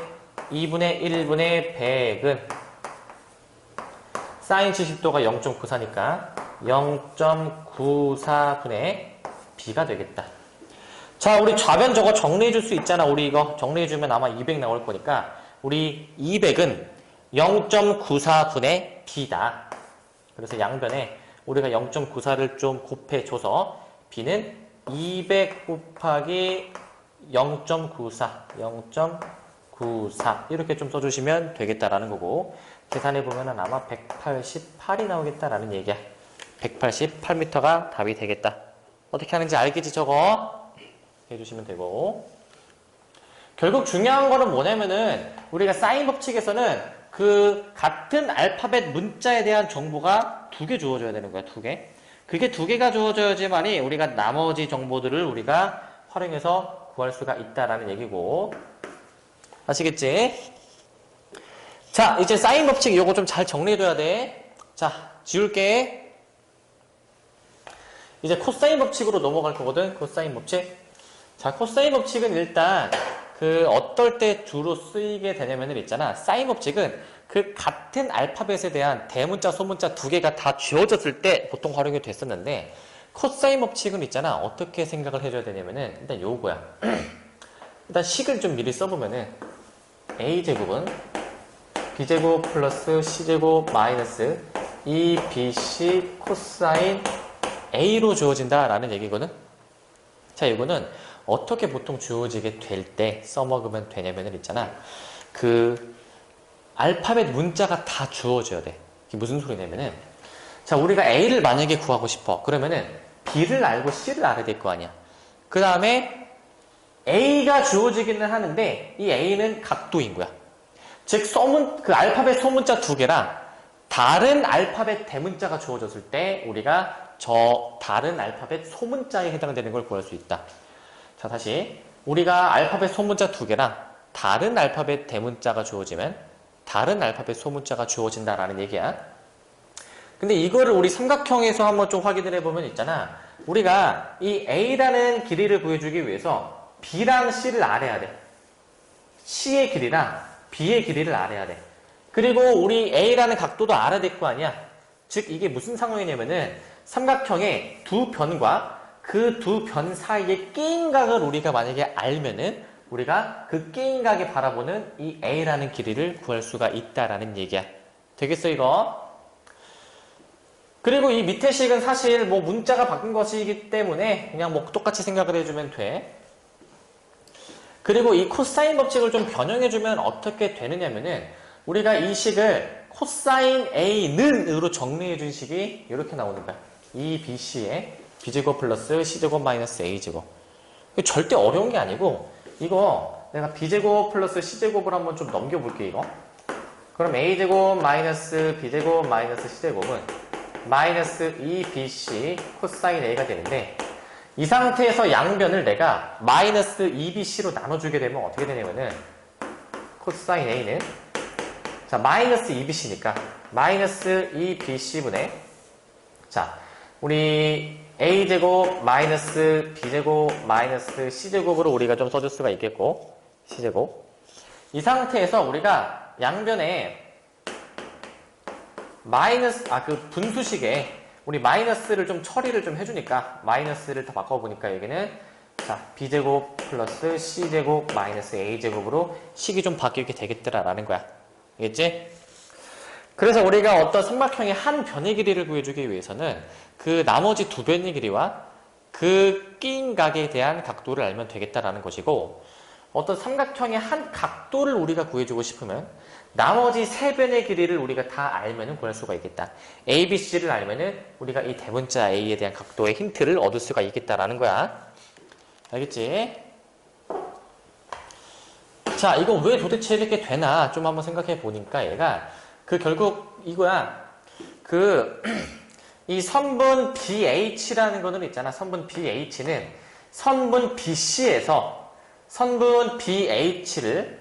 2분의 1분의 100은 사인 70도가 0.94니까 0.94분의 b가 되겠다. 자, 우리 좌변 저거 정리해줄 수 있잖아. 우리 이거 정리해주면 아마 200 나올 거니까 우리 200은 0.94분의 b다. 그래서 양변에 우리가 0.94를 좀 곱해줘서 b는 200 곱하기 0.94 이렇게 좀 써주시면 되겠다라는 거고, 계산해보면 아마 188이 나오겠다라는 얘기야. 188m가 답이 되겠다. 어떻게 하는지 알겠지? 저거 해주시면 되고, 결국 중요한 거는 뭐냐면은 우리가 사인 법칙에서는 그 같은 알파벳 문자에 대한 정보가 2개 주어져야 되는 거야. 2개. 그게 2개가 주어져야지만이 우리가 나머지 정보들을 우리가 활용해서 구할 수가 있다라는 얘기고, 아시겠지? 자, 이제 사인 법칙 이거 좀 잘 정리해줘야 돼. 자, 지울게. 이제 코사인 법칙으로 넘어갈 거거든. 코사인 법칙. 자, 코사인 법칙은 일단 그 어떨 때 주로 쓰이게 되냐면은 있잖아. 사인 법칙은 그 같은 알파벳에 대한 대문자, 소문자 2개가 다 쥐어졌을 때 보통 활용이 됐었는데, 코사인 법칙은 있잖아. 어떻게 생각을 해줘야 되냐면은 일단 요거야. 일단 식을 좀 미리 써보면은 a제곱은 b제곱 플러스 c제곱 마이너스 2bc 코사인 a로 주어진다라는 얘기거든. 자, 이거는 어떻게 보통 주어지게 될 때 써먹으면 되냐면은 있잖아. 그 알파벳 문자가 다 주어져야 돼. 이게 무슨 소리냐면은, 자, 우리가 a를 만약에 구하고 싶어. 그러면은 b를 알고 c를 알아야 될 거 아니야. 그 다음에 a가 주어지기는 하는데 이 a는 각도인 거야. 즉 그 알파벳 소문자 2개랑 다른 알파벳 대문자가 주어졌을 때 우리가 저 다른 알파벳 소문자에 해당되는 걸 구할 수 있다. 자, 다시 우리가 알파벳 소문자 2개랑 다른 알파벳 대문자가 주어지면 다른 알파벳 소문자가 주어진다라는 얘기야. 근데 이거를 우리 삼각형에서 한번 좀 확인을 해보면 있잖아. 우리가 이 a라는 길이를 구해주기 위해서 b랑 c를 알아야 돼. c의 길이랑 b의 길이를 알아야 돼. 그리고 우리 a라는 각도도 알아야 될 거 아니야. 즉 이게 무슨 상황이냐면은 삼각형의 두 변과 그 두 변 사이의 끼인각을 우리가 만약에 알면은 우리가 그 끼인각에 바라보는 이 a라는 길이를 구할 수가 있다라는 얘기야. 되겠어 이거? 그리고 이 밑에 식은 사실 뭐 문자가 바뀐 것이기 때문에 그냥 뭐 똑같이 생각을 해주면 돼. 그리고 이 코사인 법칙을 좀 변형해주면 어떻게 되느냐면은 우리가 이 식을 코사인 a는 으로 정리해준 식이 이렇게 나오는 거야. 2bc의 b제곱 플러스 c제곱 마이너스 a제곱. 절대 어려운 게 아니고 이거 내가 b제곱 플러스 c제곱을 한번 좀 넘겨볼게 이거. 그럼 a제곱 마이너스 b제곱 마이너스 c제곱은 마이너스 2bc 코사인 a가 되는데, 이 상태에서 양변을 내가 마이너스 2bc로 나눠주게 되면 어떻게 되냐면은 코사인 a는 자 마이너스 2bc니까 마이너스 2bc분의 자 우리 a제곱 마이너스 b제곱 마이너스 c제곱으로 우리가 좀 써줄 수가 있겠고, c제곱. 이 상태에서 우리가 양변에 마이너스 그 분수식에 우리 마이너스를 좀 처리를 좀 해주니까 마이너스를 더 바꿔보니까 여기는 자 b제곱 플러스 c제곱 마이너스 a제곱으로 식이 좀 바뀌게 되겠더라라는 거야. 알겠지? 그래서 우리가 어떤 삼각형의 한 변의 길이를 구해주기 위해서는 그 나머지 두 변의 길이와 그 끼인 각에 대한 각도를 알면 되겠다라는 것이고, 어떤 삼각형의 한 각도를 우리가 구해주고 싶으면 나머지 세 변의 길이를 우리가 다 알면은 구할 수가 있겠다. A, B, C를 알면은 우리가 이 대문자 A에 대한 각도의 힌트를 얻을 수가 있겠다라는 거야. 알겠지? 자, 이거 왜 도대체 이렇게 되나 좀 한번 생각해 보니까 얘가 결국 이거야. 이 선분 BH라는 거는 있잖아. 선분 BH는 선분 BC에서 선분 BH를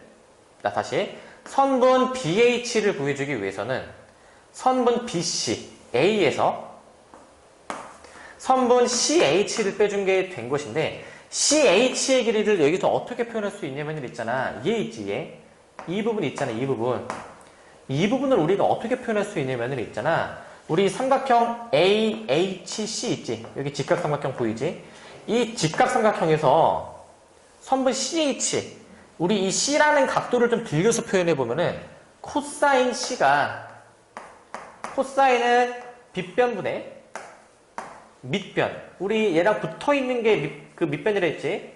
다시 선분 BH를 구해주기 위해서는 선분 BC, A에서 선분 CH를 빼준 게 된 것인데 CH의 길이를 여기서 어떻게 표현할 수 있냐면 있잖아. 얘 있지 얘. 이 부분 있잖아. 이 부분. 이 부분을 우리가 어떻게 표현할 수 있냐면 있잖아. 우리 삼각형 AHC 있지. 여기 직각삼각형 보이지? 이 직각삼각형에서 선분 CH 우리 이 C라는 각도를 좀 빌려서 표현해 보면은 코사인 C가 코사인은 빗변분의 밑변 우리 얘랑 붙어있는 게 그 밑변이라 했지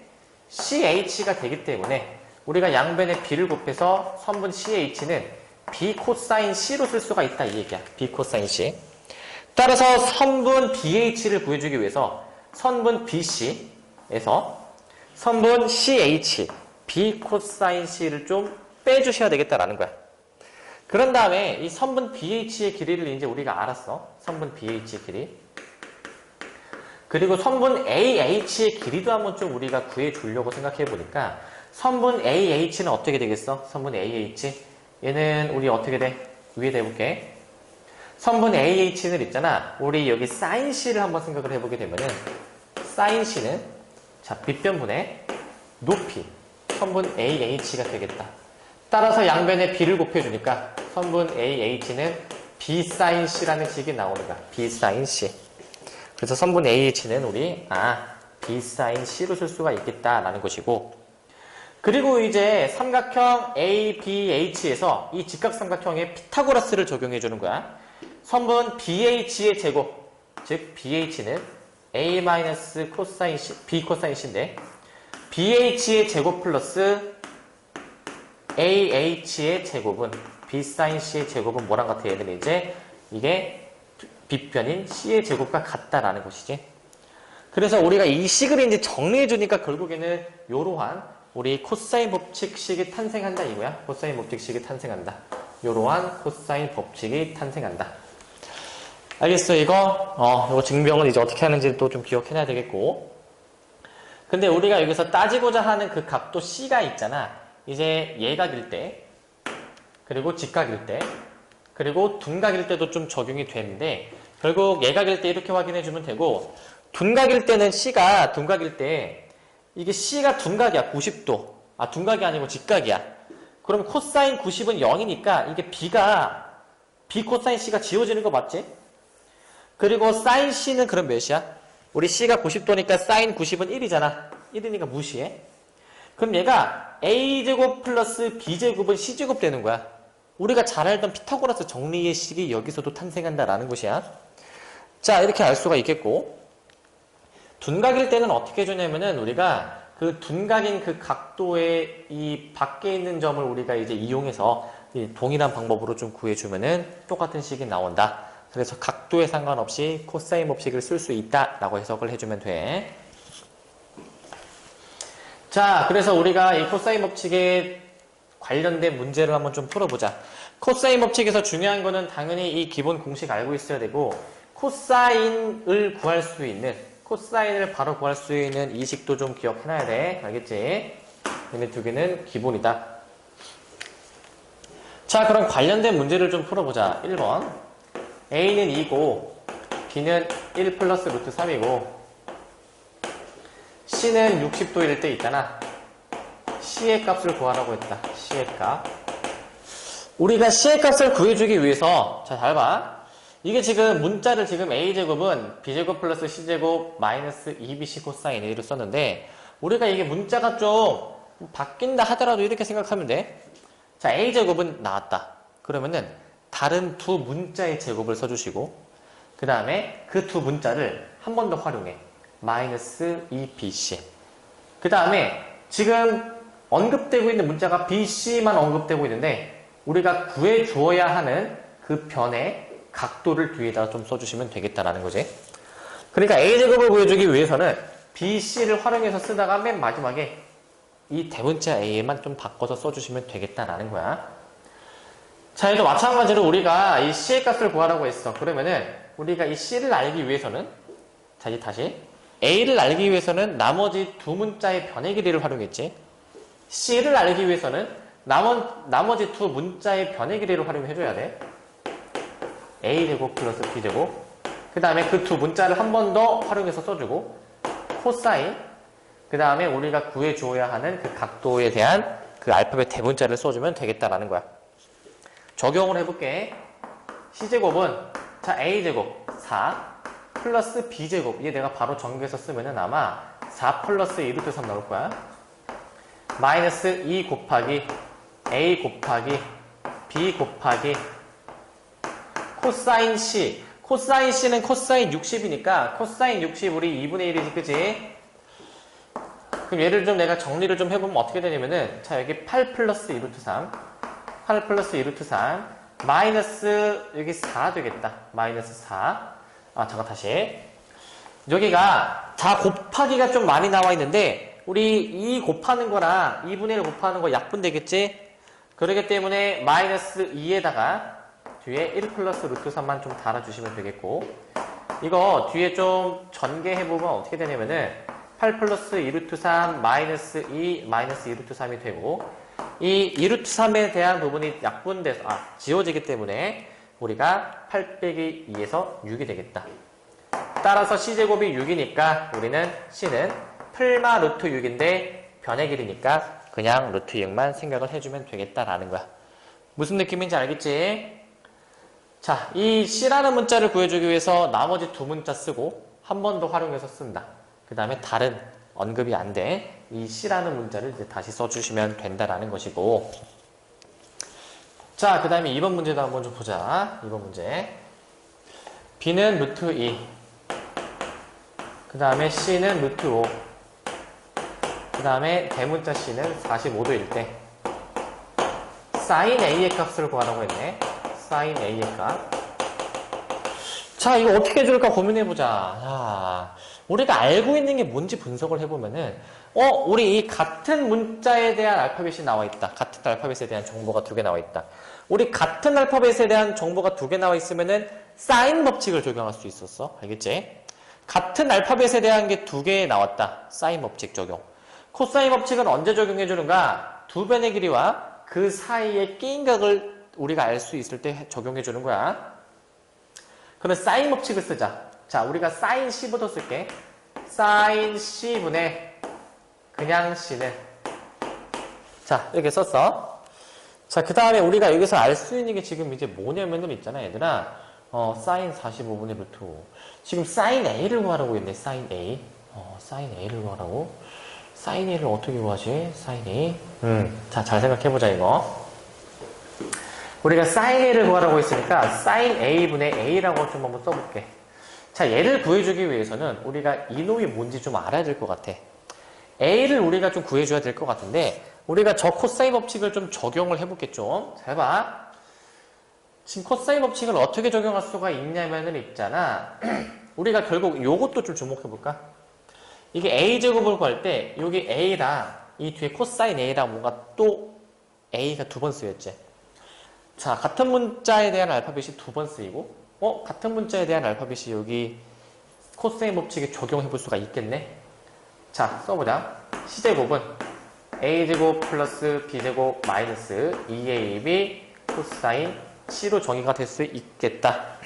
CH가 되기 때문에 우리가 양변에 B를 곱해서 선분 CH는 B 코사인 C로 쓸 수가 있다 이 얘기야. B 코사인 C. 따라서 선분 BH를 구해주기 위해서 선분 BC에서 선분 CH B 코사인 C를 좀 빼주셔야 되겠다라는 거야. 그런 다음에 이 선분 BH의 길이를 이제 우리가 알았어. 선분 BH의 길이. 그리고 선분 AH의 길이도 한번 좀 우리가 구해주려고 생각해 보니까 선분 AH는 어떻게 되겠어? 선분 AH. 얘는 우리 어떻게 돼? 위에다 해볼게. 선분 AH는 있잖아. 우리 여기 사인 C를 한번 생각을 해보게 되면은 사인 C는 자 빗변분의 높이 선분 AH가 되겠다. 따라서 양변에 B를 곱해주니까 선분 AH는 B 사인 C라는 식이 나오는 거야. B 사인 C. 그래서 선분 AH는 우리 B 사인 C로 쓸 수가 있겠다라는 것이고 그리고 이제 삼각형 ABH에서 이 직각삼각형에 피타고라스를 적용해 주는 거야. 선분 BH의 제곱 즉 BH는 A 코사인 C, B 코사인 C인데 BH의 제곱 플러스 AH의 제곱은 B 사인 C의 제곱은 뭐랑 같아? 얘는 이제 이게 빗변인 C의 제곱과 같다라는 것이지. 그래서 우리가 이 식을 이제 정리해 주니까 결국에는 이러한 우리 코사인 법칙식이 탄생한다 이거야. 코사인 법칙식이 탄생한다. 이러한 코사인 법칙이 탄생한다. 알겠어 이거? 이거 증명은 이제 어떻게 하는지 또 좀 기억해놔야 되겠고. 근데 우리가 여기서 따지고자 하는 그 각도 C가 있잖아. 이제 예각일 때, 그리고 직각일 때, 그리고 둔각일 때도 좀 적용이 되는데 결국 예각일 때 이렇게 확인해주면 되고 둔각일 때는 C가 둔각일 때 이게 C가 둔각이야. 90도. 둔각이 아니고 직각이야. 그럼 코사인 90은 0이니까 이게 B가 B 코사인 C가 지워지는 거 맞지? 그리고 사인 C는 그럼 몇이야? 우리 C가 90도니까 사인 90은 1이잖아. 1이니까 무시해. 그럼 얘가 A제곱 플러스 B제곱은 C제곱 되는 거야. 우리가 잘 알던 피타고라스 정리의 식이 여기서도 탄생한다라는 것이야. 자, 이렇게 알 수가 있겠고 둔각일 때는 어떻게 해주냐면은 우리가 그 둔각인 그 각도의 이 밖에 있는 점을 우리가 이제 이용해서 이 동일한 방법으로 좀 구해주면은 똑같은 식이 나온다. 그래서 각도에 상관없이 코사인 법칙을 쓸 수 있다라고 해석을 해주면 돼. 자, 그래서 우리가 이 코사인 법칙에 관련된 문제를 한번 좀 풀어보자. 코사인 법칙에서 중요한 거는 당연히 이 기본 공식 알고 있어야 되고 코사인을 구할 수 있는 코사인을 바로 구할 수 있는 이 식도 좀 기억해놔야 돼. 알겠지? 얘네 두 개는 기본이다. 자, 그럼 관련된 문제를 좀 풀어보자. 1번 A는 2고 B는 1 플러스 루트 3이고 C는 60도일 때 있잖아. C의 값을 구하라고 했다. C의 값. 우리가 C의 값을 구해주기 위해서 자, 잘 봐. 이게 지금 문자를 지금 A제곱은 B제곱 플러스 C제곱 마이너스 2BC 코사인 A로 썼는데 우리가 이게 문자가 좀 바뀐다 하더라도 이렇게 생각하면 돼. 자, A제곱은 나왔다. 그러면은 다른 두 문자의 제곱을 써주시고 그 다음에 그 두 문자를 한 번 더 활용해. 마이너스 2BC. 그 다음에 지금 언급되고 있는 문자가 BC만 언급되고 있는데 우리가 구해주어야 하는 그 변의 각도를 뒤에다 좀 써주시면 되겠다라는 거지. 그러니까 A제곱을 구해주기 위해서는 BC를 활용해서 쓰다가 맨 마지막에 이 대문자 A에만 좀 바꿔서 써주시면 되겠다라는 거야. 자, 얘도 마찬가지로 우리가 이 C의 값을 구하라고 했어. 그러면은 우리가 이 C를 알기 위해서는 자, 이제 다시 A를 알기 위해서는 나머지 두 문자의 변의 길이를 활용했지. C를 알기 위해서는 나머지 두 문자의 변의 길이를 활용해줘야 돼. A제곱 플러스 B제곱 그 다음에 그 두 문자를 한 번 더 활용해서 써주고 코사인 그 다음에 우리가 구해줘야 하는 그 각도에 대한 그 알파벳 대문자를 써주면 되겠다라는 거야. 적용을 해볼게. C제곱은 자 A제곱 4 플러스 B제곱 이게 내가 바로 전개해서 쓰면은 아마 4 플러스 2루트 3 나올 거야. 마이너스 2 곱하기 A 곱하기 B 곱하기 코사인 C 코사인 C는 코사인 60이니까 코사인 60 우리 2분의 1이지 그지? 그럼 얘를 좀 내가 정리를 좀 해보면 어떻게 되냐면은 자 여기 8 플러스 2루트 3 8 플러스 2루트 3 마이너스 여기 4 되겠다. 마이너스 4 잠깐 다시 여기가 자 곱하기가 좀 많이 나와 있는데 우리 2 곱하는 거랑 2분의 1 곱하는 거 약분되겠지? 그러기 때문에 마이너스 2에다가 뒤에 1 플러스 루트 3만 좀 달아주시면 되겠고 이거 뒤에 좀 전개해보면 어떻게 되냐면은 8 플러스 2루트 3 마이너스 2 마이너스 2루트 3이 되고 이 2루트 3에 대한 부분이 약분돼서 지워지기 때문에 우리가 8 빼기 2에서 6이 되겠다. 따라서 C제곱이 6이니까 우리는 C는 풀마 루트 6인데 변의 길이니까 그냥 루트 6만 생각을 해주면 되겠다라는 거야. 무슨 느낌인지 알겠지? 자, 이 C라는 문자를 구해주기 위해서 나머지 두 문자 쓰고 한 번 더 활용해서 쓴다. 그 다음에 다른 언급이 안 돼. 이 C라는 문자를 이제 다시 써주시면 된다라는 것이고. 자, 그 다음에 2번 문제도 한번 좀 보자. 2번 문제. B는 루트 2. 그 다음에 C는 루트 5. 그 다음에 대문자 C는 45도일 때. 사인 A의 값을 구하라고 했네. 사인 A의 값. 자, 이거 어떻게 해줄까 고민해보자. 자, 우리가 알고 있는 게 뭔지 분석을 해보면은, 우리 이 같은 문자에 대한 알파벳이 나와 있다. 같은 알파벳에 대한 정보가 두 개 나와 있다. 우리 같은 알파벳에 대한 정보가 두 개 나와 있으면은, 사인 법칙을 적용할 수 있었어. 알겠지? 같은 알파벳에 대한 게 두 개 나왔다. 사인 법칙 적용. 코사인 법칙은 언제 적용해주는가? 두 변의 길이와 그 사이의 끼인 각을 우리가 알 수 있을 때 적용해주는 거야. 그러면 사인 법칙을 쓰자. 자, 우리가 사인 C부터 쓸게. 사인 C분의 그냥 C는 자, 이렇게 썼어. 자, 그 다음에 우리가 여기서 알 수 있는 게 지금 이제 뭐냐면은 있잖아, 얘들아. 사인 45분의 루트 5. 지금 사인 A를 구하라고 했네, 사인 A. 사인 A를 구하라고. 사인 A를 어떻게 구하지? 사인 A. 자, 잘 생각해보자, 이거. 우리가 사인 A를 구하라고 했으니까 사인 A분의 A라고 좀 한번 써볼게. 자, 얘를 구해주기 위해서는 우리가 이놈이 뭔지 좀 알아야 될 것 같아. A를 우리가 좀 구해줘야 될 것 같은데 우리가 저 코사인 법칙을 좀 적용을 해볼게 좀. 잘 봐. 지금 코사인 법칙을 어떻게 적용할 수가 있냐면은 있잖아. 우리가 결국 요것도 좀 주목해볼까? 이게 A제곱을 구할 때 여기 A랑 이 뒤에 코사인 A랑 뭔가 또 A가 두 번 쓰였지. 자, 같은 문자에 대한 알파벳이 두 번 쓰이고 같은 문자에 대한 알파벳이 여기 코사인 법칙에 적용해 볼 수가 있겠네. 자, 써보자. C제곱은 A제곱 플러스 B제곱 마이너스 2AB 코사인 C로 정의가 될 수 있겠다.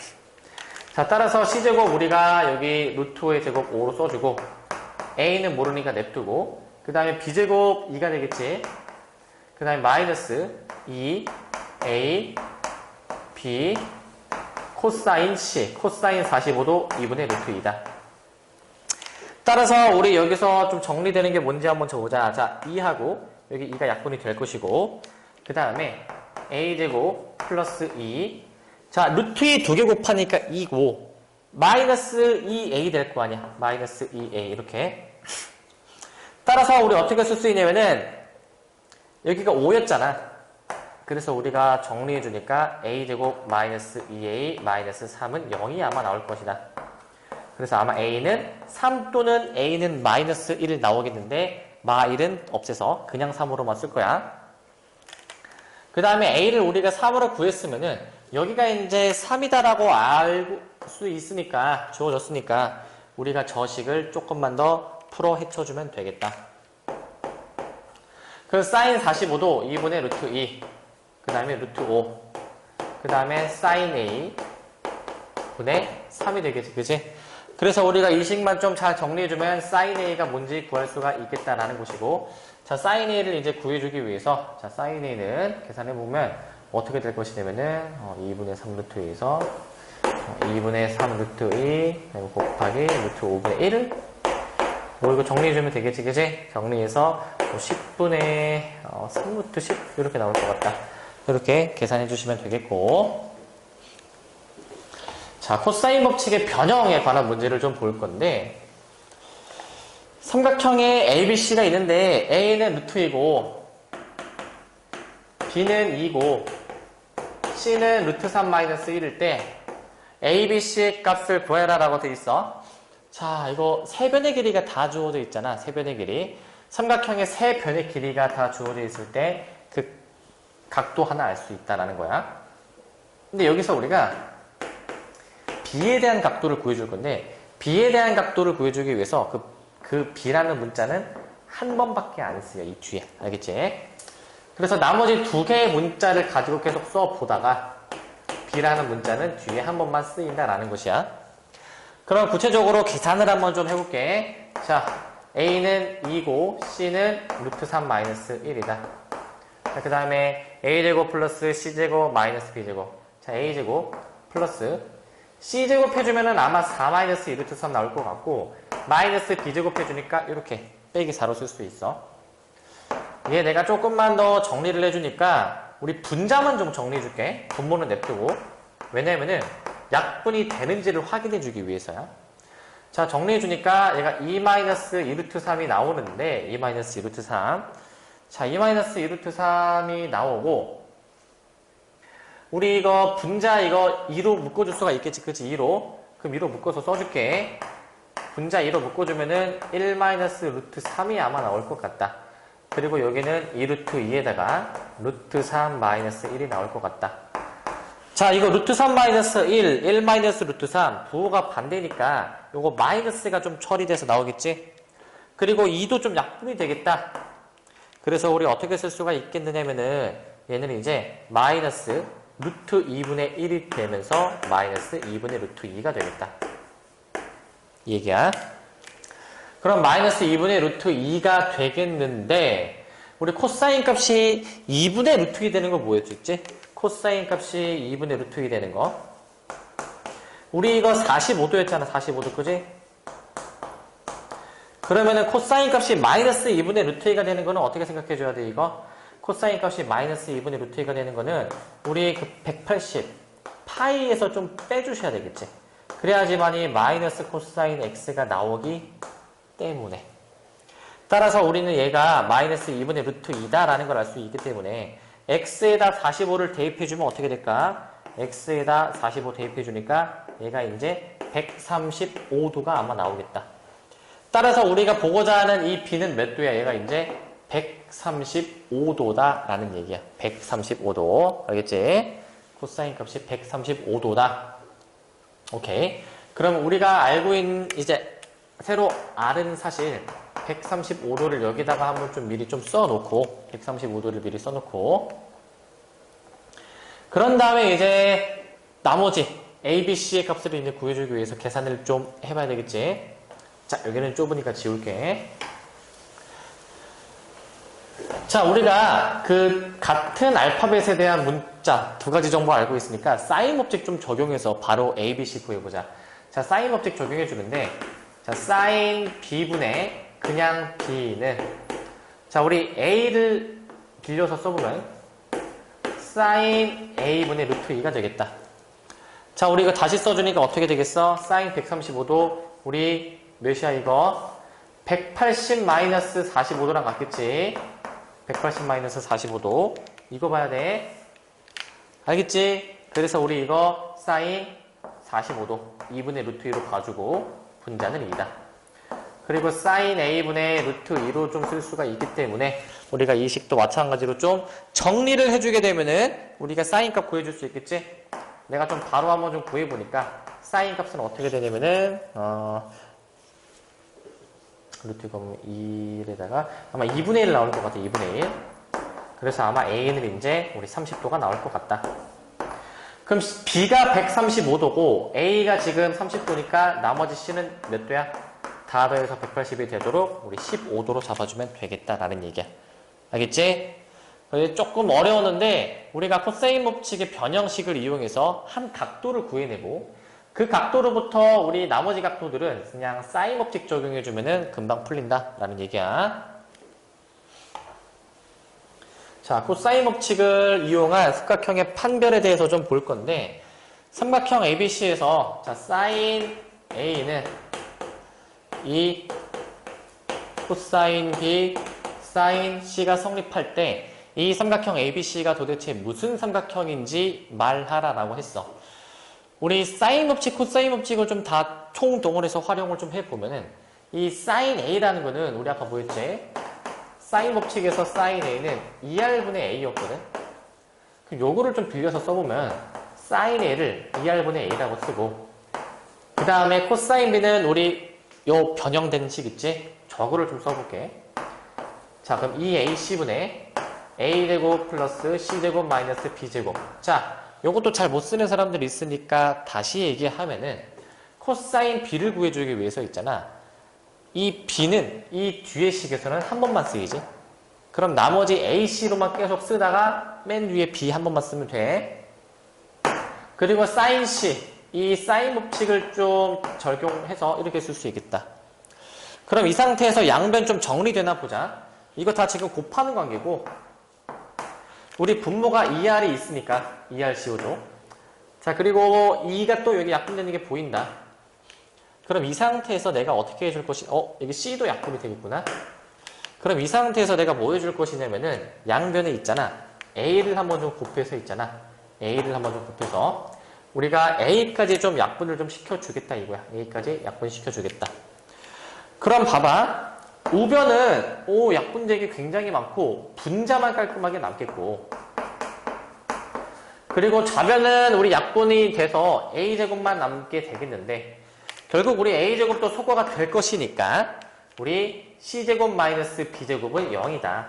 자, 따라서 C제곱 우리가 여기 루트 5의 제곱 5로 써주고 A는 모르니까 냅두고 그 다음에 B제곱 2가 되겠지. 그 다음에 마이너스 2 A, B, 코사인 C, 코사인 45도 2분의 루트 2다. 따라서 우리 여기서 좀 정리되는 게 뭔지 한번 쳐보자. 자, 2하고 여기 2가 약분이 될 것이고 그 다음에 A제곱 플러스 2 자, 루트 2 두 개 곱하니까 2고 마이너스 2A 될 거 아니야. 마이너스 2A 이렇게 따라서 우리 어떻게 쓸 수 있냐면은 여기가 5였잖아. 그래서 우리가 정리해주니까 A제곱 마이너스 2A 마이너스 3은 0이 아마 나올 것이다. 그래서 아마 A는 3 또는 A는 마이너스 1 나오겠는데 마 1은 없애서 그냥 3으로만 쓸 거야. 그 다음에 A를 우리가 3으로 구했으면은 여기가 이제 3이다라고 알 수 있으니까 주어졌으니까 우리가 저 식을 조금만 더 풀어 헤쳐주면 되겠다. 그래서 사인 45도 2분의 루트 2 그 다음에 루트 5 그 다음에 사인 A 분의 3이 되겠지, 그지? 그래서 우리가 이 식만 좀 잘 정리해주면 sin A가 뭔지 구할 수가 있겠다라는 것이고, 자, sin A를 이제 구해주기 위해서, 자, sin A는 계산해보면 어떻게 될 것이냐면은, 2분의 3 루트 2에서 2분의 3 루트 2, 곱하기 루트 5분의 1. 뭐 이거 정리해주면 되겠지, 그지? 정리해서 10분의 3 루트 10 이렇게 나올 것 같다. 이렇게 계산해주시면 되겠고, 자, 코사인 법칙의 변형에 관한 문제를 좀 볼 건데, 삼각형에 ABC가 있는데 A는 루트 2고 B는 2고 C는 루트 3 마이너스 1일 때 ABC의 값을 구해라 라고 돼 있어. 자, 이거 세 변의 길이가 다 주어져 있잖아. 세 변의 길이. 삼각형의 세 변의 길이가 다 주어져 있을 때 그 각도 하나 알 수 있다라는 거야. 근데 여기서 우리가 B에 대한 각도를 구해줄 건데, B에 대한 각도를 구해주기 위해서 그 B라는 문자는 한 번밖에 안 쓰여, 이 뒤에. 알겠지? 그래서 나머지 두 개의 문자를 가지고 계속 써보다가 B라는 문자는 뒤에 한 번만 쓰인다라는 것이야. 그럼 구체적으로 계산을 한번 좀 해볼게. 자, A는 2고 C는 루트 3 마이너스 1이다. 자, 그 다음에 A제곱 플러스 C제곱 마이너스 B제곱. 자, A제곱 플러스 C제곱 해주면은 아마 4 마이너스 2루트 3 나올 것 같고, 마이너스 B제곱 해주니까 이렇게 빼기 4로 쓸 수 있어. 얘 내가 조금만 더 정리를 해주니까 우리 분자만 좀 정리해줄게. 분모는 냅두고. 왜냐면은 약분이 되는지를 확인해주기 위해서야. 자, 정리해주니까 얘가 2 마이너스 2루트 3이 나오는데, 2 마이너스 2루트 3. 자, 2 마이너스 2루트 3이 나오고, 우리 이거 분자 이거 2로 묶어줄 수가 있겠지, 그치? 2로. 그럼 2로 묶어서 써줄게. 분자 2로 묶어주면은 1 마이너스 루트 3이 아마 나올 것 같다. 그리고 여기는 2 루트 2에다가 루트 3 마이너스 1이 나올 것 같다. 자, 이거 루트 3 마이너스 1 마이너스 루트 3, 부호가 반대니까 요거 마이너스가 좀 처리돼서 나오겠지? 그리고 2도 좀 약분이 되겠다. 그래서 우리 어떻게 쓸 수가 있겠느냐면은 얘는 이제 마이너스 루트 2분의 1이 되면서 마이너스 2분의 루트 2가 되겠다. 이 얘기야. 그럼 마이너스 2분의 루트 2가 되겠는데, 우리 코사인 값이 2분의 루트 2 되는 거 뭐였지? 코사인 값이 2분의 루트 2 되는 거. 우리 이거 45도였잖아, 45도, 그지? 그러면은 코사인 값이 마이너스 2분의 루트 2가 되는 거는 어떻게 생각해 줘야 돼, 이거? 코사인 값이 마이너스 2분의 루트 2가 되는 거는 우리 그 180, 파이에서 좀 빼주셔야 되겠지. 그래야지만이 마이너스 코사인 x가 나오기 때문에. 따라서 우리는 얘가 마이너스 2분의 루트 2다 라는 걸 알 수 있기 때문에 x에다 45를 대입해주면 어떻게 될까? x에다 45 대입해주니까 얘가 이제 135도가 아마 나오겠다. 따라서 우리가 보고자 하는 이 b는 몇 도야? 얘가 이제 135도다 라는 얘기야. 135도. 알겠지? 코사인 값이 135도다. 오케이. 그럼 우리가 알고 있는 이제 새로 알은 사실 135도를 여기다가 한번 좀 미리 좀 써놓고, 135도를 미리 써놓고, 그런 다음에 이제 나머지 A, B, C의 값을 이제 구해주기 위해서 계산을 좀 해봐야 되겠지. 자, 여기는 좁으니까 지울게. 자, 우리가 그 같은 알파벳에 대한 문자 두 가지 정보 알고 있으니까 사인 법칙 좀 적용해서 바로 A, B, C 구해보자. 자, 사인 법칙 적용해 주는데, 자, 사인 B분의 그냥 B는, 자, 우리 A를 빌려서 써보면 사인 A분의 루트 2가 되겠다. 자, 우리 이거 다시 써주니까 어떻게 되겠어? 사인 135도, 우리 몇이야 이거? 180 마이너스 45도랑 같겠지? 180 마이너스 45도. 이거 봐야 돼. 알겠지? 그래서 우리 이거 사인 45도 2분의 루트 2로 봐주고 분자는 2다. 그리고 사인 A분의 루트 2로 좀 쓸 수가 있기 때문에 우리가 이 식도 마찬가지로 좀 정리를 해주게 되면은 우리가 사인 값 구해줄 수 있겠지? 내가 좀 바로 한번 좀 구해보니까 사인 값은 어떻게 되냐면은 루트 2에다가 아마 2분의 1 나올 것 같아. 2분의 1. 그래서 아마 A는 이제 우리 30도가 나올 것 같다. 그럼 B가 135도고 A가 지금 30도니까 나머지 C는 몇 도야? 다 더해서 180이 되도록 우리 15도로 잡아주면 되겠다라는 얘기야. 알겠지? 조금 어려웠는데 우리가 코사인 법칙의 변형식을 이용해서 한 각도를 구해내고 그 각도로부터 우리 나머지 각도들은 그냥 사인 법칙 적용해주면은 금방 풀린다라는 얘기야. 자, 코사인 법칙을 이용한 삼각형의 판별에 대해서 좀 볼 건데 삼각형 ABC에서 자, 사인 A는 이 코사인 B, 사인 C가 성립할 때 이 삼각형 ABC가 도대체 무슨 삼각형인지 말하라라고 했어. 우리 사인 법칙, 코사인 법칙을 좀 다 총동원해서 활용을 좀 해보면은 이 사인 A라는 거는 우리 아까 뭐였지? 사인 법칙에서 사인 A는 2R분의 A였거든? 그럼 요거를 좀 빌려서 써보면 사인 A를 2R분의 A라고 쓰고 그 다음에 코사인 B는 우리 요 변형된 식 있지? 저거를 좀 써볼게. 자, 그럼 2AC분의 A제곱 플러스 C제곱 마이너스 B제곱. 자, 요것도 잘 못 쓰는 사람들이 있으니까 다시 얘기하면은 코사인 B를 구해주기 위해서 있잖아. 이 B는 이 뒤의 식에서는 한 번만 쓰이지. 그럼 나머지 AC로만 계속 쓰다가 맨 위에 B 한 번만 쓰면 돼. 그리고 사인 C, 이 사인 법칙을 좀 적용해서 이렇게 쓸 수 있겠다. 그럼 이 상태에서 양변 좀 정리되나 보자. 이거 다 지금 곱하는 관계고 우리 분모가 2R이 있으니까 2R 씌워줘. 자, 그리고 2가 또 여기 약분되는 게 보인다. 그럼 이 상태에서 내가 어떻게 해줄 것이, 여기 C도 약분이 되겠구나. 그럼 이 상태에서 내가 뭐 해줄 것이냐면은 양변에 있잖아. A를 한번 좀 곱해서 있잖아. A를 한번 좀 곱해서 우리가 A까지 좀 약분을 좀 시켜주겠다 이거야. A까지 약분시켜주겠다. 그럼 봐봐. 우변은 약분되기 굉장히 많고 분자만 깔끔하게 남겠고 그리고 좌변은 우리 약분이 돼서 A제곱만 남게 되겠는데 결국 우리 A제곱도 소거가 될 것이니까 우리 C제곱 마이너스 B제곱은 0이다.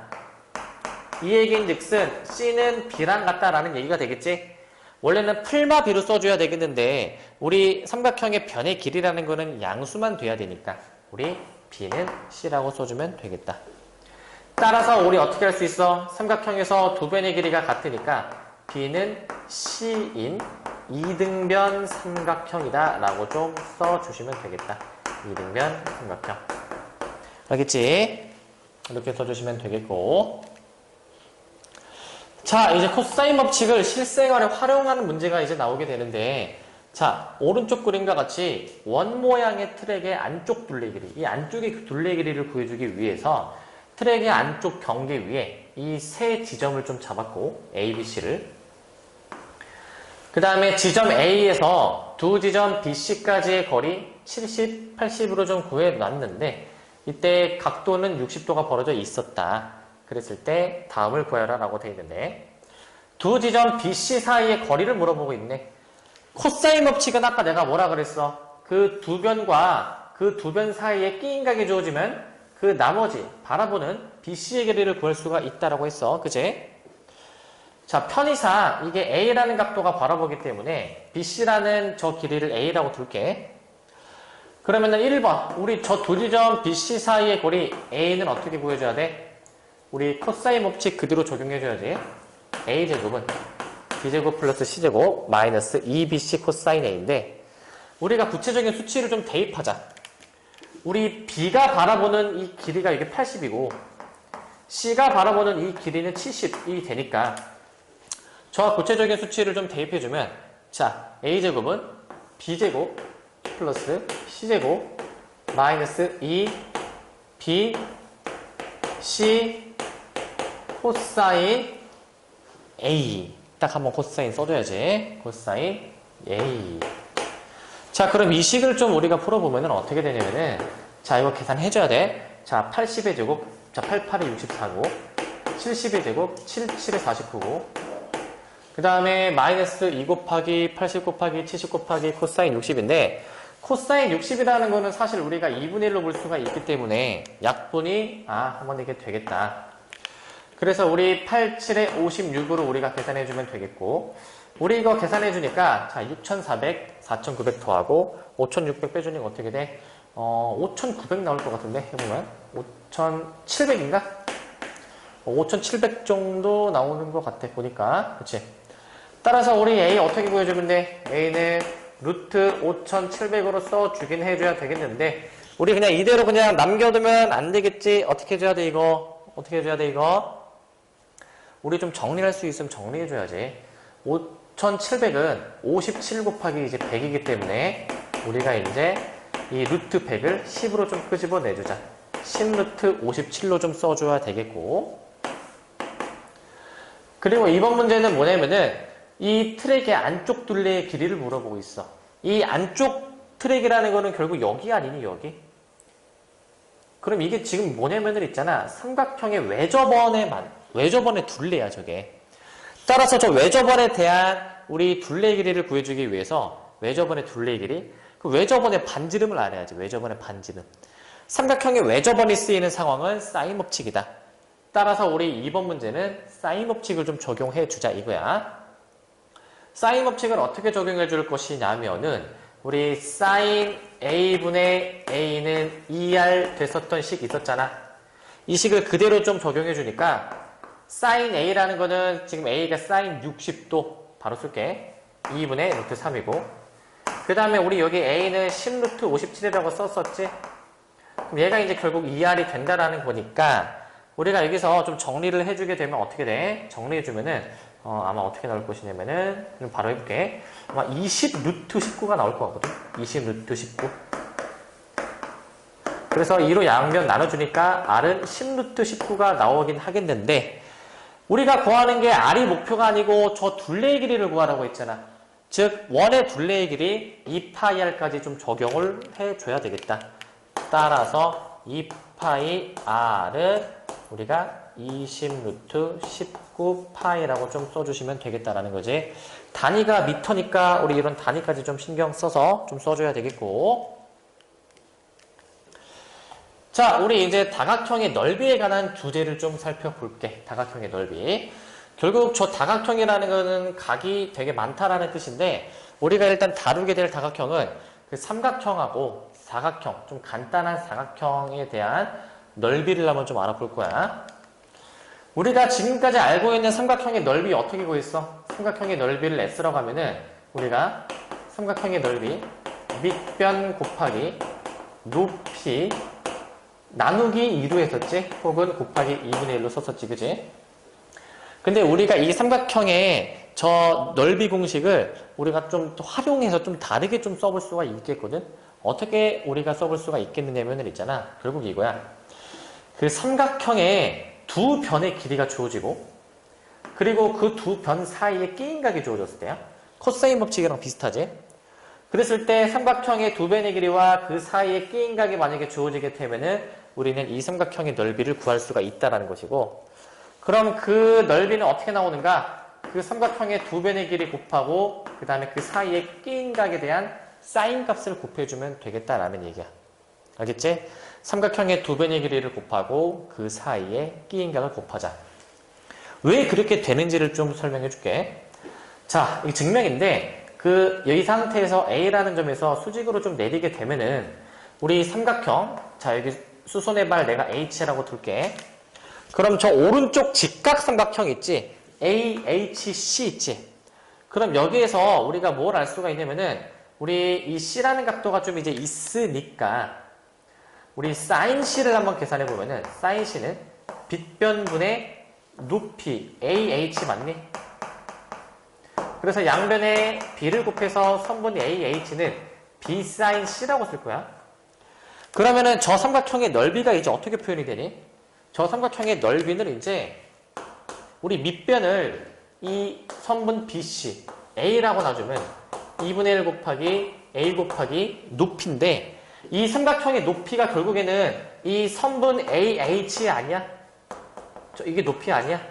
이 얘기인 즉슨 C는 B랑 같다라는 얘기가 되겠지? 원래는 풀마 B로 써줘야 되겠는데 우리 삼각형의 변의 길이라는 거는 양수만 돼야 되니까 우리 B는 C라고 써주면 되겠다. 따라서 우리 어떻게 할 수 있어? 삼각형에서 두 변의 길이가 같으니까 B는 C인 이등변 삼각형이다 라고 좀 써주시면 되겠다. 이등변 삼각형. 알겠지? 이렇게 써주시면 되겠고 자, 이제 코사인 법칙을 실생활에 활용하는 문제가 이제 나오게 되는데 자, 오른쪽 그림과 같이 원 모양의 트랙의 안쪽 둘레 길이, 이 안쪽의 그 둘레 길이를 구해주기 위해서 트랙의 안쪽 경계 위에 이 세 지점을 좀 잡았고 A, B, C를 그 다음에 지점 A에서 두 지점 B, C까지의 거리 70, 80으로 좀 구해놨는데 이때 각도는 60도가 벌어져 있었다. 그랬을 때 다음을 구하라 라고 되어 있는데 두 지점 B, C 사이의 거리를 물어보고 있네. 코사인 법칙은 아까 내가 뭐라 그랬어? 그 두 변과 그 두 변 사이에 끼인각이 주어지면 그 나머지 바라보는 BC의 길이를 구할 수가 있다라고 했어. 그제? 자, 편의상 이게 A라는 각도가 바라보기 때문에 BC라는 저 길이를 A라고 둘게. 그러면은 1번 우리 저 두 지점 BC 사이의 거리 A는 어떻게 구해줘야 돼? 우리 코사인 법칙 그대로 적용해줘야지. A제곱은 B제곱 플러스 C제곱 마이너스 2BC 코사인 A인데 우리가 구체적인 수치를 좀 대입하자. 우리 B가 바라보는 이 길이가 이게 80이고 C가 바라보는 이 길이는 70이 되니까 저 구체적인 수치를 좀 대입해주면 자, A제곱은 B제곱 플러스 C제곱 마이너스 2B C 코사인 A 딱 한번 코사인 써줘야지. 코사인 A. 자, 그럼 이 식을 좀 우리가 풀어보면은 어떻게 되냐면은 자, 이거 계산해줘야 돼. 자, 80의 제곱, 자, 88의 64고 70의 제곱, 77의 49고 그 다음에 마이너스 2 곱하기 80 곱하기 70 곱하기 코사인 60인데 코사인 60이라는 거는 사실 우리가 2분의 1로 볼 수가 있기 때문에 약분이 한번 이게 되겠다. 그래서 우리 87에 56으로 우리가 계산해주면 되겠고, 우리 이거 계산해주니까, 자, 6,400, 4,900 더하고, 5,600 빼주니까 어떻게 돼? 5,900 나올 것 같은데, 해보면. 5,700인가? 5,700 정도 나오는 것 같아, 보니까. 그치? 따라서 우리 A 어떻게 구해주면 돼? A는 루트 5,700으로 써주긴 해줘야 되겠는데, 우리 그냥 이대로 그냥 남겨두면 안 되겠지? 어떻게 해줘야 돼, 이거? 어떻게 해줘야 돼, 이거? 우리 좀 정리할 수 있으면 정리해줘야지. 5,700은 57 곱하기 이제 100이기 때문에 우리가 이제 이 루트 100을 10으로 좀 끄집어 내주자. 10 루트 57로 좀 써줘야 되겠고. 그리고 이번 문제는 뭐냐면은 이 트랙의 안쪽 둘레의 길이를 물어보고 있어. 이 안쪽 트랙이라는 거는 결국 여기 아니니, 여기? 그럼 이게 지금 뭐냐면은 있잖아. 삼각형의 외접원의 둘레야, 저게. 따라서 저 외접원에 대한 우리 둘레 길이를 구해주기 위해서 외접원의 둘레 길이, 그 외접원의 반지름을 알아야지. 외접원의 반지름. 삼각형의 외접원이 쓰이는 상황은 사인 법칙이다. 따라서 우리 2번 문제는 사인 법칙을 좀 적용해 주자 이거야. 사인 법칙을 어떻게 적용해 줄 것이냐면은 우리 사인 A분의 A는 2R 됐었던 식 있었잖아. 이 식을 그대로 좀 적용해 주니까 사인 A라는 거는 지금 A가 사인 60도 바로 쓸게. 2분의 루트 3이고 그 다음에 우리 여기 A는 10 루트 57이라고 썼었지. 그럼 얘가 이제 결국 2R이 된다라는 거니까 우리가 여기서 좀 정리를 해주게 되면 어떻게 돼? 정리해주면은 아마 어떻게 나올 것이냐면은 바로 해볼게. 아마 20 루트 19가 나올 것 같거든. 20 루트 19. 그래서 2로 양변 나눠주니까 R은 10 루트 19가 나오긴 하겠는데 우리가 구하는 게 R이 목표가 아니고 저 둘레의 길이를 구하라고 했잖아. 즉 원의 둘레의 길이 2파이R까지 좀 적용을 해줘야 되겠다. 따라서 2파이 R은 우리가 20 루트 19파이라고 좀 써주시면 되겠다라는 거지. 단위가 미터니까 우리 이런 단위까지 좀 신경 써서 좀 써줘야 되겠고. 자, 우리 이제 다각형의 넓이에 관한 주제를 좀 살펴볼게. 다각형의 넓이. 결국 저 다각형이라는 거는 각이 되게 많다라는 뜻인데 우리가 일단 다루게 될 다각형은 그 삼각형하고 사각형, 좀 간단한 사각형에 대한 넓이를 한번 좀 알아볼 거야. 우리가 지금까지 알고 있는 삼각형의 넓이 어떻게 구했어? 삼각형의 넓이를 S라고 하면은 우리가 삼각형의 넓이 밑변 곱하기 높이 나누기 2로 했었지? 혹은 곱하기 2분의 1로 썼었지, 그지? 근데 우리가 이 삼각형의 저 넓이 공식을 우리가 좀 활용해서 좀 다르게 좀 써볼 수가 있겠거든? 어떻게 우리가 써볼 수가 있겠느냐면은 있잖아. 결국 이거야. 그 삼각형의 두 변의 길이가 주어지고 그리고 그 두 변 사이에 끼인각이 주어졌을 때야. 코사인 법칙이랑 비슷하지? 그랬을 때 삼각형의 두 변의 길이와 그 사이에 끼인각이 만약에 주어지게 되면은 우리는 이 삼각형의 넓이를 구할 수가 있다라는 것이고 그럼 그 넓이는 어떻게 나오는가? 그 삼각형의 두 변의 길이 곱하고 그 다음에 그 사이에 끼인각에 대한 사인 값을 곱해주면 되겠다라는 얘기야. 알겠지? 삼각형의 두 변의 길이를 곱하고 그 사이에 끼인각을 곱하자. 왜 그렇게 되는지를 좀 설명해 줄게. 자, 이 증명인데 이 상태에서 A라는 점에서 수직으로 좀 내리게 되면은 우리 삼각형, 자 여기 수선의 발 내가 H라고 둘게. 그럼 저 오른쪽 직각삼각형 있지? AHC 있지? 그럼 여기에서 우리가 뭘 알 수가 있냐면은 우리 이 C라는 각도가 좀 이제 있으니까 우리 sin C를 한번 계산해 보면은 sin C는 빗변분의 높이 AH 맞니? 그래서 양변에 B를 곱해서 선분 AH는 B sin C라고 쓸 거야. 그러면은 저 삼각형의 넓이가 이제 어떻게 표현이 되니? 저 삼각형의 넓이는 이제 우리 밑변을 이 선분 BC A라고 놔주면 2분의 1 곱하기 A 곱하기 높이인데 이 삼각형의 높이가 결국에는 이 선분 AH 아니야? 이게 높이 아니야?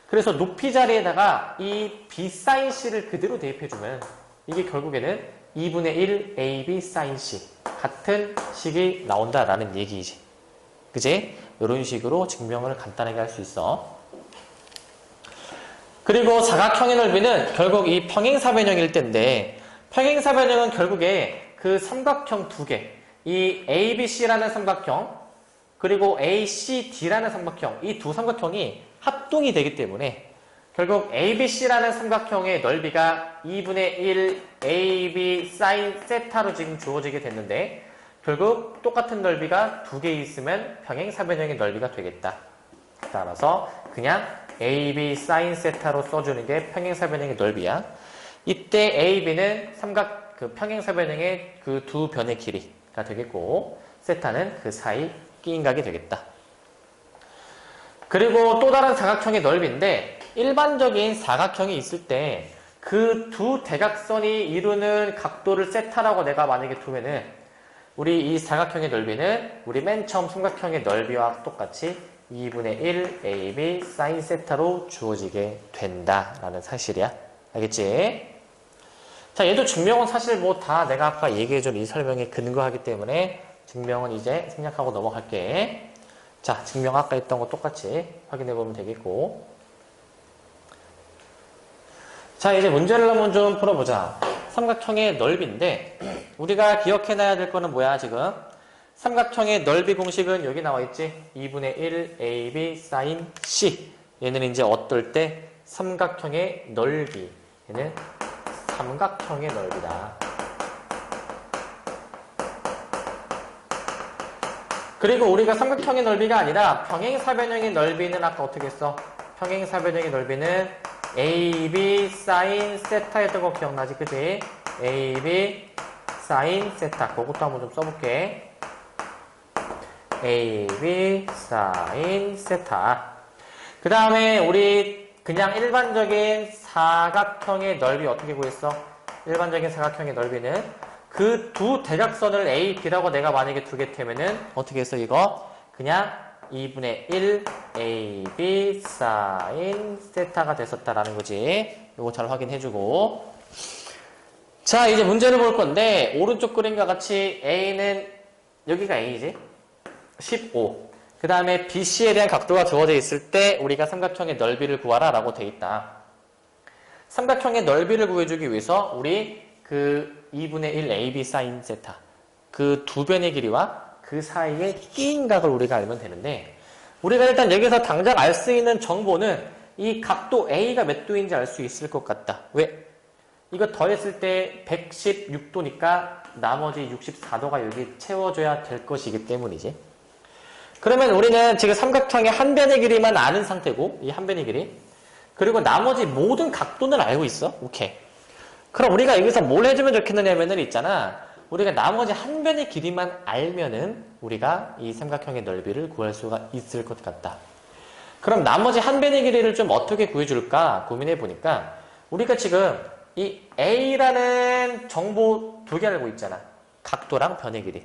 그래서 높이 자리에다가 이 B sin C를 그대로 대입해주면 이게 결국에는 2분의 1 AB sin C 같은 식이 나온다라는 얘기이지. 그지? 이런 식으로 증명을 간단하게 할 수 있어. 그리고 사각형의 넓이는 결국 이 평행사변형일 텐데, 평행사변형은 결국에 그 삼각형 두 개, 이 ABC라는 삼각형, 그리고 ACD라는 삼각형, 이 두 삼각형이 합동이 되기 때문에 결국 ABC라는 삼각형의 넓이가 2분의 1 AB sin 세타로 지금 주어지게 됐는데, 결국 똑같은 넓이가 두 개 있으면 평행사변형의 넓이가 되겠다. 따라서 그냥 AB sin 세타로 써주는 게 평행사변형의 넓이야. 이때 AB는 그 평행사변형의 그 두 변의 길이가 되겠고, 세타는 그 사이 끼인각이 되겠다. 그리고 또 다른 사각형의 넓이인데, 일반적인 사각형이 있을 때 그 두 대각선이 이루는 각도를 세타라고 내가 만약에 두면은, 우리 이 사각형의 넓이는 우리 맨 처음 삼각형의 넓이와 똑같이 2분의 1 AB sin 세타로 주어지게 된다라는 사실이야. 알겠지? 자, 얘도 증명은 사실 뭐 다 내가 아까 얘기해준 이 설명에 근거하기 때문에 증명은 이제 생략하고 넘어갈게. 자, 증명 아까 했던 거 똑같이 확인해보면 되겠고. 자, 이제 문제를 한번 좀 풀어보자. 삼각형의 넓이인데, 우리가 기억해놔야 될 거는 뭐야, 지금? 삼각형의 넓이 공식은 여기 나와있지? 2분의 1 AB sin C. 얘는 이제 어떨 때? 삼각형의 넓이. 얘는 삼각형의 넓이다. 그리고 우리가 삼각형의 넓이가 아니라 평행사변형의 넓이는 아까 어떻게 했어? 평행사변형의 넓이는 AB sin 세타였던 거 기억나지? 그지? AB sin 세타. 그것도 한번 좀 써볼게. AB sin 세타. 그 다음에 우리 그냥 일반적인 사각형의 넓이 어떻게 구했어? 일반적인 사각형의 넓이는 그 두 대각선을 A, B라고 내가 만약에 두게 되면은 어떻게 했어 이거? 그냥 2분의 1 AB sin 세타가 됐었다라는 거지. 이거 잘 확인해주고. 자, 이제 문제를 볼 건데, 오른쪽 그림과 같이 A는 여기가 A지? 15. 그 다음에 BC에 대한 각도가 주어져 있을 때 우리가 삼각형의 넓이를 구하라 라고 돼 있다. 삼각형의 넓이를 구해주기 위해서 우리 그 2분의 1 AB sin 세타, 그 두 변의 길이와 그 사이의 끼인 각을 우리가 알면 되는데, 우리가 일단 여기서 당장 알 수 있는 정보는 이 각도 A가 몇 도인지 알 수 있을 것 같다. 왜? 이거 더했을 때 116도니까 나머지 64도가 여기 채워줘야 될 것이기 때문이지. 그러면 우리는 지금 삼각형의 한 변의 길이만 아는 상태고, 이 한 변의 길이. 그리고 나머지 모든 각도는 알고 있어. 오케이. 그럼 우리가 여기서 뭘 해주면 좋겠느냐면은 있잖아. 우리가 나머지 한 변의 길이만 알면은 우리가 이 삼각형의 넓이를 구할 수가 있을 것 같다. 그럼 나머지 한 변의 길이를 좀 어떻게 구해줄까 고민해 보니까, 우리가 지금 이 A라는 정보 두 개 알고 있잖아. 각도랑 변의 길이.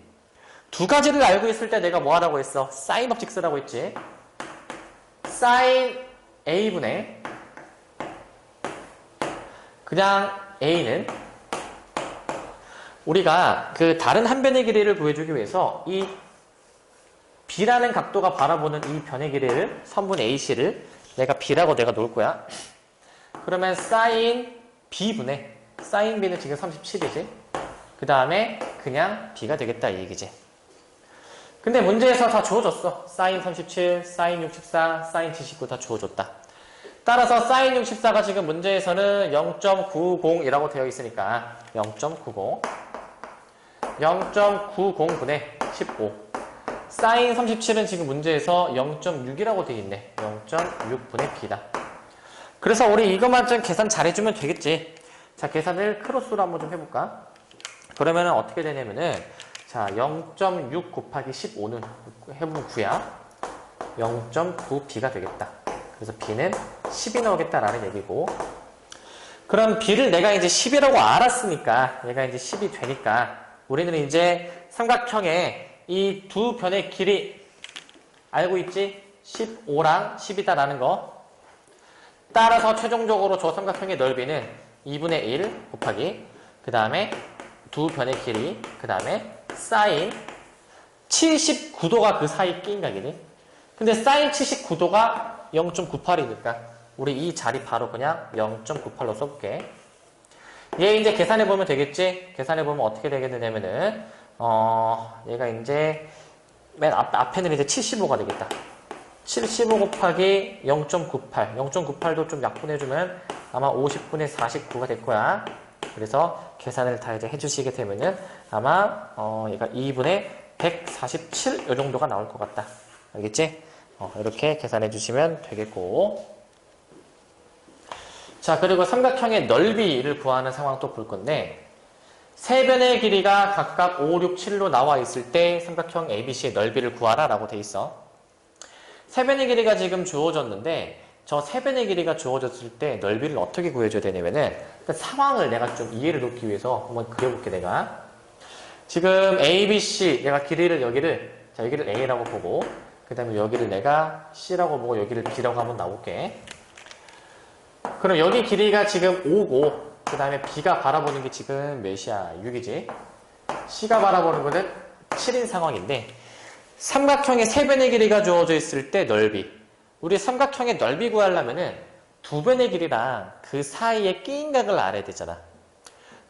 두 가지를 알고 있을 때 내가 뭐 하라고 했어? 사인 법칙 쓰라고 했지. 사인 A분의 그냥 A는 우리가 그 다른 한 변의 길이를 구해주기 위해서 이 B라는 각도가 바라보는 이 변의 길이를, 선분 AC를 내가 B라고 내가 놓을 거야. 그러면 사인 B분의, 사인 B는 지금 37이지. 그 다음에 그냥 B가 되겠다 이 얘기지. 근데 문제에서 다 주어졌어. 사인 37, 사인 64, 사인 79 다 주어졌다. 따라서 사인 64가 지금 문제에서는 0.90이라고 되어 있으니까 0.90 0.90분의 15. 사인 37은 지금 문제에서 0.6이라고 되어 있네. 0.6분의 B다. 그래서 우리 이것만 좀 계산 잘해주면 되겠지. 자, 계산을 크로스로 한번 좀 해볼까? 그러면은 어떻게 되냐면은, 자, 0.6 곱하기 15는 해보면 9야. 0.9B가 되겠다. 그래서 B는 10이 나오겠다라는 얘기고. 그럼 B를 내가 이제 10이라고 알았으니까, 얘가 이제 10이 되니까, 우리는 이제 삼각형의 이 두 변의 길이 알고 있지? 15랑 10이다라는 거. 따라서 최종적으로 저 삼각형의 넓이는 2분의 1 곱하기, 그 다음에 두 변의 길이, 그 다음에 사인 79도가 그 사이 끼인 각이네. 근데 사인 79도가 0.98이니까 우리 이 자리 바로 그냥 0.98로 써볼게. 얘 이제 계산해보면 되겠지? 계산해보면 어떻게 되겠느냐면은, 얘가 이제, 맨 앞에는 이제 75가 되겠다. 75 곱하기 0.98. 0.98도 좀 약분해주면 아마 50분의 49가 될 거야. 그래서 계산을 다 이제 해주시게 되면은 아마, 얘가 2분의 147 요 정도가 나올 것 같다. 알겠지? 이렇게 계산해 주시면 되겠고. 자, 그리고 삼각형의 넓이를 구하는 상황 또 볼 건데, 세 변의 길이가 각각 5, 6, 7로 나와 있을 때 삼각형 ABC의 넓이를 구하라 라고 돼 있어. 세 변의 길이가 지금 주어졌는데, 저 세 변의 길이가 주어졌을 때 넓이를 어떻게 구해줘야 되냐면은, 그 상황을 내가 좀 이해를 돕기 위해서 한번 그려볼게, 내가. 지금 ABC, 내가 길이를 여기를 A라고 보고, 그 다음에 여기를 내가 C라고 보고, 여기를 B라고 한번 나올게. 그럼 여기 길이가 지금 5고, 그 다음에 B가 바라보는 게 지금 몇이야? 6이지. C가 바라보는 거는 7인 상황인데, 삼각형의 세 변의 길이가 주어져 있을 때 넓이. 우리 삼각형의 넓이 구하려면은 두 변의 길이랑 그 사이에 끼인 각을 알아야 되잖아.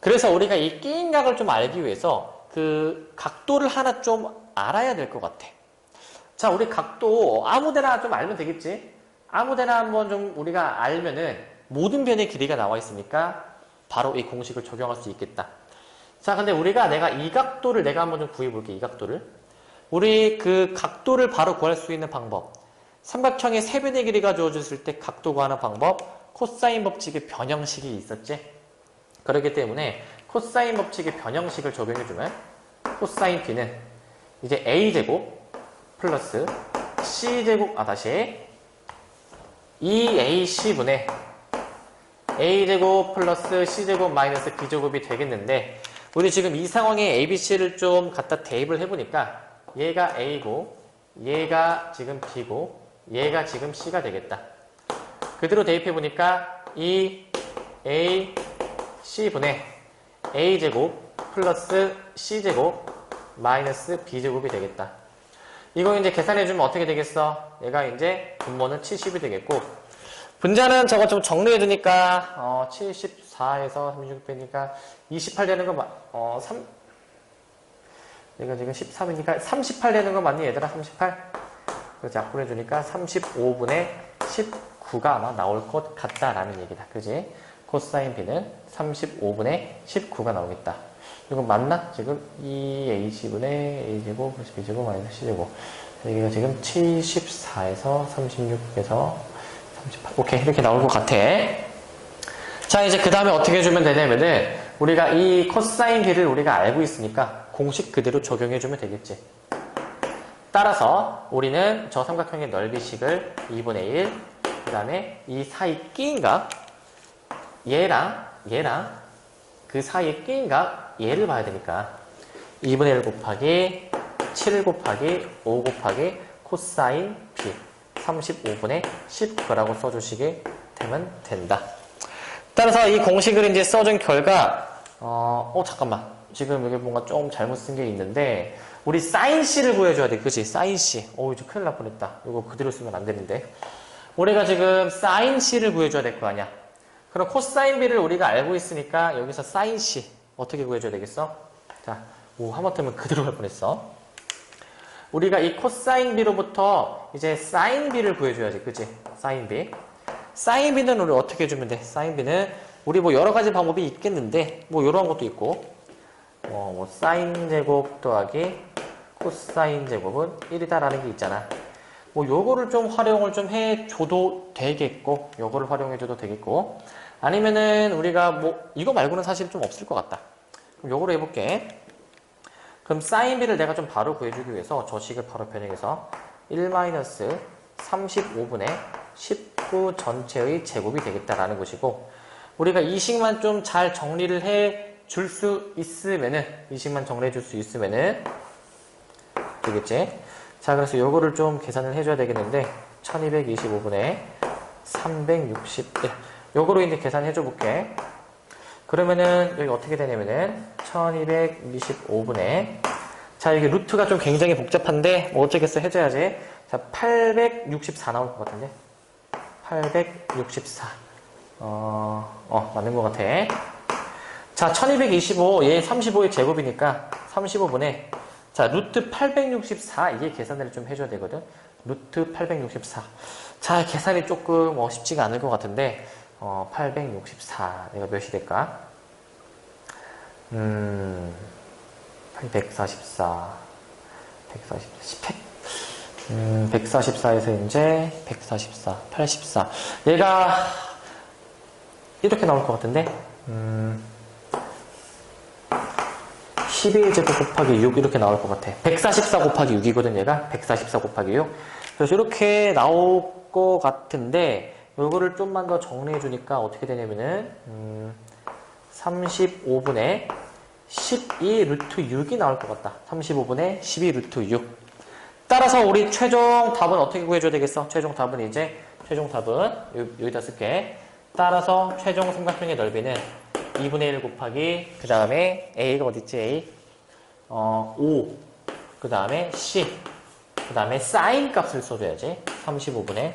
그래서 우리가 이 끼인 각을 좀 알기 위해서 그 각도를 하나 좀 알아야 될 것 같아. 자, 우리 각도 아무데나 좀 알면 되겠지? 아무데나 한번 좀 우리가 알면은 모든 변의 길이가 나와 있으니까 바로 이 공식을 적용할 수 있겠다. 자, 근데 내가 이 각도를 내가 한번 좀 구해볼게, 이 각도를. 우리 그 각도를 바로 구할 수 있는 방법. 삼각형의 세 변의 길이가 주어졌을 때 각도 구하는 방법, 코사인 법칙의 변형식이 있었지? 그렇기 때문에 코사인 법칙의 변형식을 적용해주면 코사인 B는 이제 A제곱 플러스 C제곱, 다시 2AC분의 A제곱 플러스 C제곱 마이너스 B제곱이 되겠는데, 우리 지금 이 상황에 ABC를 좀 갖다 대입을 해보니까 얘가 A고 얘가 지금 B고 얘가 지금 C가 되겠다. 그대로 대입해보니까 이 A, C분의 A제곱 플러스 C제곱 마이너스 B제곱이 되겠다. 이거 이제 계산해주면 어떻게 되겠어? 얘가 이제 분모는 70이 되겠고, 분자는 저거 좀 정리해두니까, 74에서 36 빼니까 28 되는 거 얘가 지금 13이니까 38 되는 거 맞니, 얘들아? 38? 그래서 약분해주니까 35분의 19가 아마 나올 것 같다라는 얘기다. 그지? 코사인 B는 35분의 19가 나오겠다. 이거 맞나? 지금 2AC분의 A제곱 플러스 B제곱 마이너스 C제곱. 여기가 지금 74에서 36에서 38. 오케이. 이렇게 나올 것 같아. 자, 이제 그 다음에 어떻게 해주면 되냐면은, 우리가 이 코사인 B를 우리가 알고 있으니까 공식 그대로 적용해주면 되겠지. 따라서 우리는 저 삼각형의 넓이식을 2분의 1, 그 다음에 이 사이 끼인 각, 얘랑 그 사이에 끼인 각, 얘를 봐야 되니까 2분의 1 곱하기 7 곱하기 5 곱하기 코사인 B 35분의 19라고 써주시게 되면 된다. 따라서 이 공식을 이제 써준 결과, 잠깐만. 지금 여기 뭔가 좀 잘못 쓴 게 있는데, 우리 사인 C를 구해줘야 돼. 그치? 사인 C. 이제 큰일 날 뻔했다. 이거 그대로 쓰면 안 되는데. 우리가 지금 사인 C를 구해줘야 될 거 아니야. 그럼 코사인 B를 우리가 알고 있으니까 여기서 사인 C 어떻게 구해줘야 되겠어? 자, 하마터면 그대로 갈 뻔했어. 우리가 이 코사인 B로부터 이제 사인 B를 구해줘야지. 그치? 사인 B. 사인 B는 우리 어떻게 해주면 돼? 사인 B는 우리 여러 가지 방법이 있겠는데, 이런 것도 있고, 사인 제곱 더하기 코사인 제곱은 1이다라는 게 있잖아. 요거를 좀 활용을 좀 해줘도 되겠고, 요거를 활용해줘도 되겠고, 아니면은 우리가 이거 말고는 사실 좀 없을 것 같다. 그럼 요거로 해볼게. 그럼 사인 B를 내가 좀 바로 구해주기 위해서 저 식을 바로 변형해서 1-35분의 19 전체의 제곱이 되겠다라는 것이고, 우리가 이 식만 좀 잘 정리를 해줄 수 있으면은, 이 식만 정리해 줄 수 있으면은 되겠지? 자, 그래서 요거를 좀 계산을 해줘야 되겠는데, 1225분의 361. 요거로 이제 계산해줘 볼게. 그러면은 여기 어떻게 되냐면은 1225분의, 자, 이게 루트가 좀 굉장히 복잡한데 어쩌겠어, 해줘야지. 자, 864 나올 것 같은데, 864. 맞는 것 같아. 자, 1225, 얘 35의 제곱이니까 35분의, 자, 루트 864, 이게 계산을 좀 해줘야 되거든. 루트 864. 자, 계산이 조금 쉽지가 않을 것 같은데, 864. 내가 몇이 될까? 144. 144에서 이제 144, 84. 얘가 이렇게 나올 것 같은데, 12제곱 곱하기 6 이렇게 나올 것 같아. 144 곱하기 6이거든, 얘가. 144 곱하기 6. 그래서 이렇게 나올 것 같은데, 요거를 좀만 더 정리해 주니까 어떻게 되냐면은, 35분의 12 루트 6이 나올 것 같다. 35분의 12 루트 6. 따라서 우리 최종 답은 어떻게 구해줘야 되겠어? 최종 답은 여기다 쓸게. 따라서 최종 삼각형의 넓이는 2분의 1 곱하기, 그 다음에 A가 어딨지? A? 5. 그 다음에 C. 그 다음에 사인 값을 써줘야지. 35분의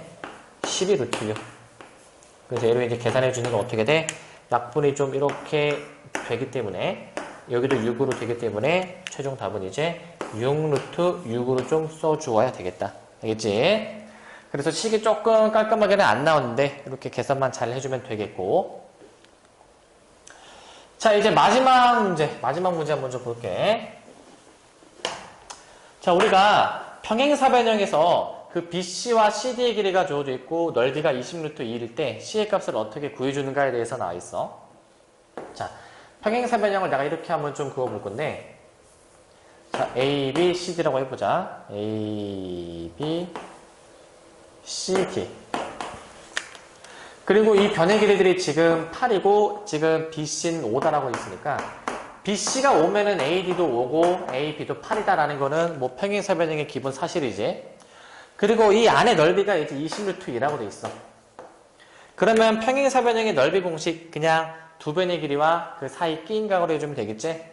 12 루트 6. 그래서 얘를 이제 계산해주는 건 어떻게 돼? 약분이 좀 이렇게 되기 때문에, 여기도 6으로 되기 때문에 최종 답은 이제 6 루트 6으로 좀 써주어야 되겠다. 알겠지? 그래서 식이 조금 깔끔하게는 안 나오는데 이렇게 계산만 잘 해주면 되겠고. 자, 이제 마지막 문제 먼저 볼게. 자, 우리가 평행사변형에서 그 BC와 CD의 길이가 주어져 있고 넓이가 20루트 2일 때 C의 값을 어떻게 구해주는가에 대해서 나와 있어. 자, 평행사변형을 내가 이렇게 한번 좀 그어볼 건데, 자, A, B, C, D라고 해보자. A, B, C, D. 그리고 이 변의 길이들이 지금 8이고 지금 BC는 5다라고 있으니까 BC가 5면은 AD도 5고 AB도 8이다라는 거는 뭐 평행사변형의 기본 사실이지. 그리고 이 안에 넓이가 이제 20루트 2라고 돼 있어. 그러면 평행사변형의 넓이 공식 그냥 두 변의 길이와 그 사이 끼인 각으로 해주면 되겠지?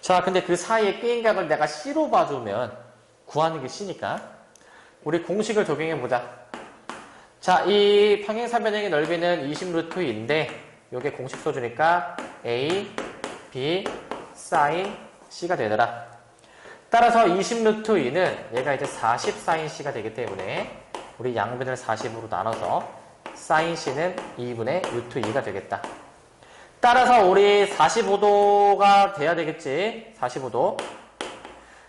자, 근데 그 사이의 끼인 각을 내가 C로 봐주면 구하는 게 C니까 우리 공식을 적용해보자. 자, 이 평행사변형의 넓이는 20루트인데 요게 공식 써주니까 A, B, sin C가 되더라. 따라서 20루트2는 얘가 이제 40 sin C가 되기 때문에 우리 양변을 40으로 나눠서 sin C는 2분의 루트 2가 되겠다. 따라서 우리 45도가 돼야 되겠지. 45도.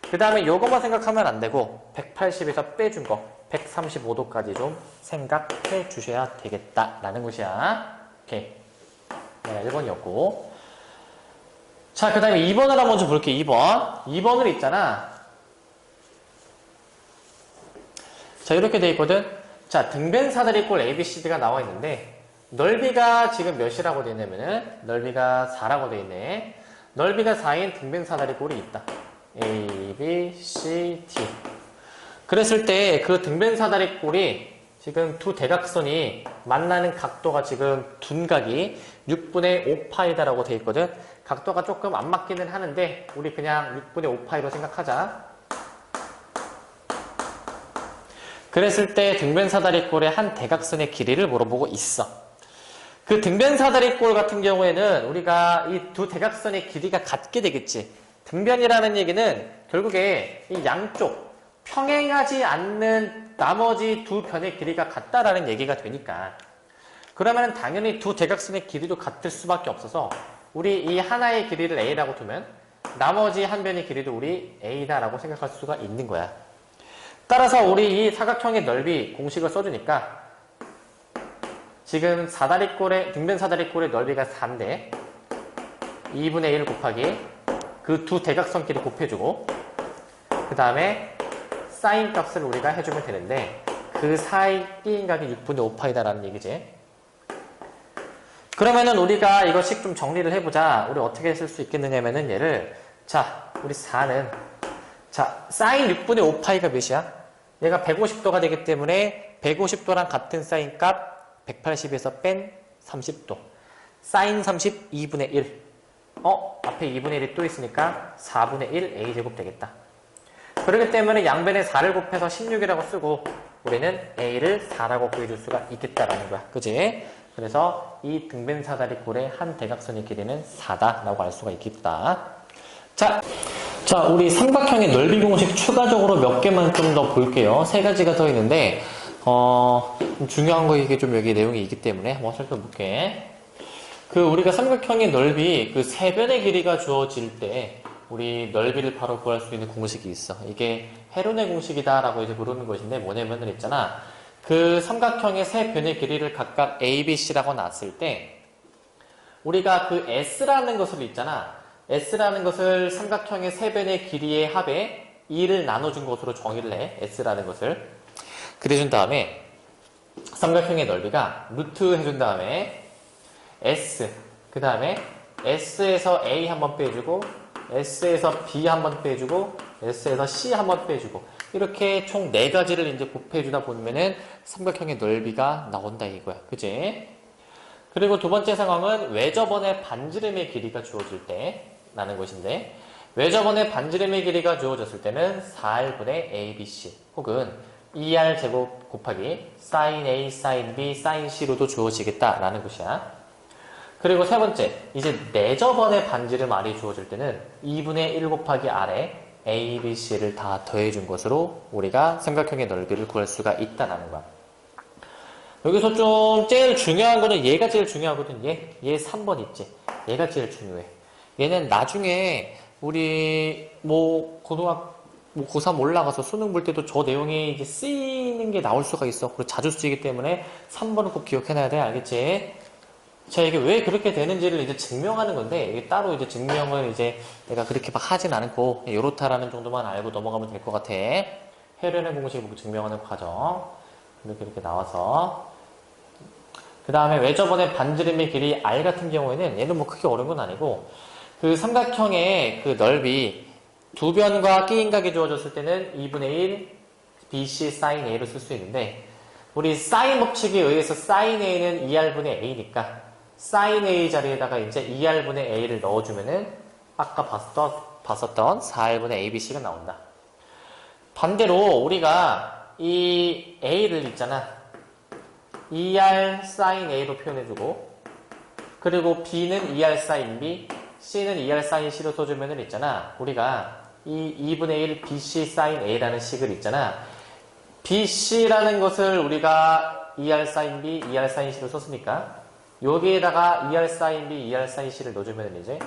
그 다음에 요것만 생각하면 안 되고 180에서 빼준 거 135도까지 좀 생각해 주셔야 되겠다 라는 것이야. 오케이. 네, 1번이었고. 자, 그 다음에 2번을 한번 먼저 볼게. 2번을 있잖아. 자, 이렇게 돼 있거든. 자, 등변사다리꼴 ABCD가 나와 있는데 넓이가 지금 몇이라고 되어 있냐면은 넓이가 4라고 되어 있네. 넓이가 4인 등변사다리꼴이 있다. A, B, C, D. 그랬을 때 그 등변사다리꼴이 지금 두 대각선이 만나는 각도가 지금 둔각이 6분의 5파이다라고 되어 있거든. 각도가 조금 안 맞기는 하는데 우리 그냥 6분의 5파이로 생각하자. 그랬을 때 등변사다리꼴의 한 대각선의 길이를 물어보고 있어. 그 등변사다리꼴 같은 경우에는 우리가 이 두 대각선의 길이가 같게 되겠지. 등변이라는 얘기는 결국에 이 양쪽 평행하지 않는 나머지 두 변의 길이가 같다라는 얘기가 되니까 그러면 당연히 두 대각선의 길이도 같을 수밖에 없어서 우리 이 하나의 길이를 A라고 두면 나머지 한 변의 길이도 우리 A다라고 생각할 수가 있는 거야. 따라서 우리 이 사각형의 넓이 공식을 써주니까 지금 등변사다리꼴의 넓이가 4인데 2분의 1 곱하기 그 두 대각선끼리 곱해주고 그 다음에 사인 값을 우리가 해주면 되는데 그 사이 끼인 각이 6분의 5파이다라는 얘기지. 그러면은 우리가 이것씩 좀 정리를 해보자. 우리 어떻게 쓸 수 있겠느냐면은 얘를 자 우리 4는 자 사인 6분의 5파이가 몇이야? 얘가 150도가 되기 때문에 150도랑 같은 사인 값 180에서 뺀 30도 사인 30 2분의 1 앞에 2분의 1이 또 있으니까 4분의 1 A제곱 되겠다. 그렇기 때문에 양변에 4를 곱해서 16이라고 쓰고 우리는 A를 4라고 구해줄 수가 있겠다라는 거야. 그지? 그래서 이 등변 사다리꼴의 한 대각선의 길이는 4다라고 알 수가 있겠다. 자, 우리 삼각형의 넓이 공식 추가적으로 몇 개만 좀 더 볼게요. 세 가지가 더 있는데, 좀 중요한 거 이게 좀 여기 내용이 있기 때문에 한번 살펴볼게. 우리가 삼각형의 넓이, 세 변의 길이가 주어질 때, 우리 넓이를 바로 구할 수 있는 공식이 있어. 이게 헤론의 공식이다라고 이제 부르는 것인데, 뭐냐면은 있잖아. 삼각형의 세 변의 길이를 각각 A, B, C라고 놨을 때, 우리가 S라는 것을 있잖아. S라는 것을 삼각형의 세 변의 길이의 합에 2를 나눠준 것으로 정의를 해. S라는 것을. 그래준 다음에, 삼각형의 넓이가 루트 해준 다음에, S, 그 다음에 S에서 A 한번 빼주고, S에서 B 한번 빼주고, S에서 C 한번 빼주고, 이렇게 총 4가지를 이제 곱해주다 보면은 삼각형의 넓이가 나온다 이거야. 그치? 그리고 두 번째 상황은 외접원의 반지름의 길이가 주어질 때 라는 것인데, 외접원의 반지름의 길이가 주어졌을 때는 4R분의 ABC 혹은 2R 제곱 곱하기 sin A, sin B, sin C로도 주어지겠다라는 것이야. 그리고 세 번째, 이제 내접원의 반지름 R이 주어질 때는 2분의 1 곱하기 R에 A, B, C를 다 더해준 것으로 우리가 삼각형의 넓이를 구할 수가 있다는 거야. 여기서 좀 제일 중요한 거는 얘가 제일 중요하거든. 얘 3번 있지. 얘가 제일 중요해. 얘는 나중에 우리 고3 올라가서 수능 볼 때도 저 내용이 이제 쓰이는 게 나올 수가 있어. 그리고 자주 쓰이기 때문에 3번은 꼭 기억해놔야 돼. 알겠지? 자, 이게 왜 그렇게 되는지를 이제 증명하는 건데, 이게 따로 이제 증명을 이제 내가 그렇게 막 하진 않고, 요렇다라는 정도만 알고 넘어가면 될 것 같아. 헤르네 공식 증명하는 과정. 이렇게 나와서. 그 다음에 외접원의 반지름의 길이 R 같은 경우에는 얘는 크게 어려운 건 아니고, 삼각형의 넓이 두 변과 끼인각이 주어졌을 때는 2분의 1 BC sin A로 쓸 수 있는데, 우리 sin 법칙에 의해서 sin A는 2R분의 A니까, sin A 자리에다가 이제 2R분의 A를 넣어주면은 아까 봤었던 4R분의 ABC가 나온다. 반대로 우리가 이 A를 있잖아. 2R sin A로 표현해주고, 그리고 B는 2R sin B, C는 2R sin C로 써주면은 있잖아. 우리가 이 2분의 1 BC sin A라는 식을 있잖아. BC라는 것을 우리가 2R sin B, 2R sin C로 썼으니까 여기에다가 2R sin B, 2R sin C를 넣어주면 이제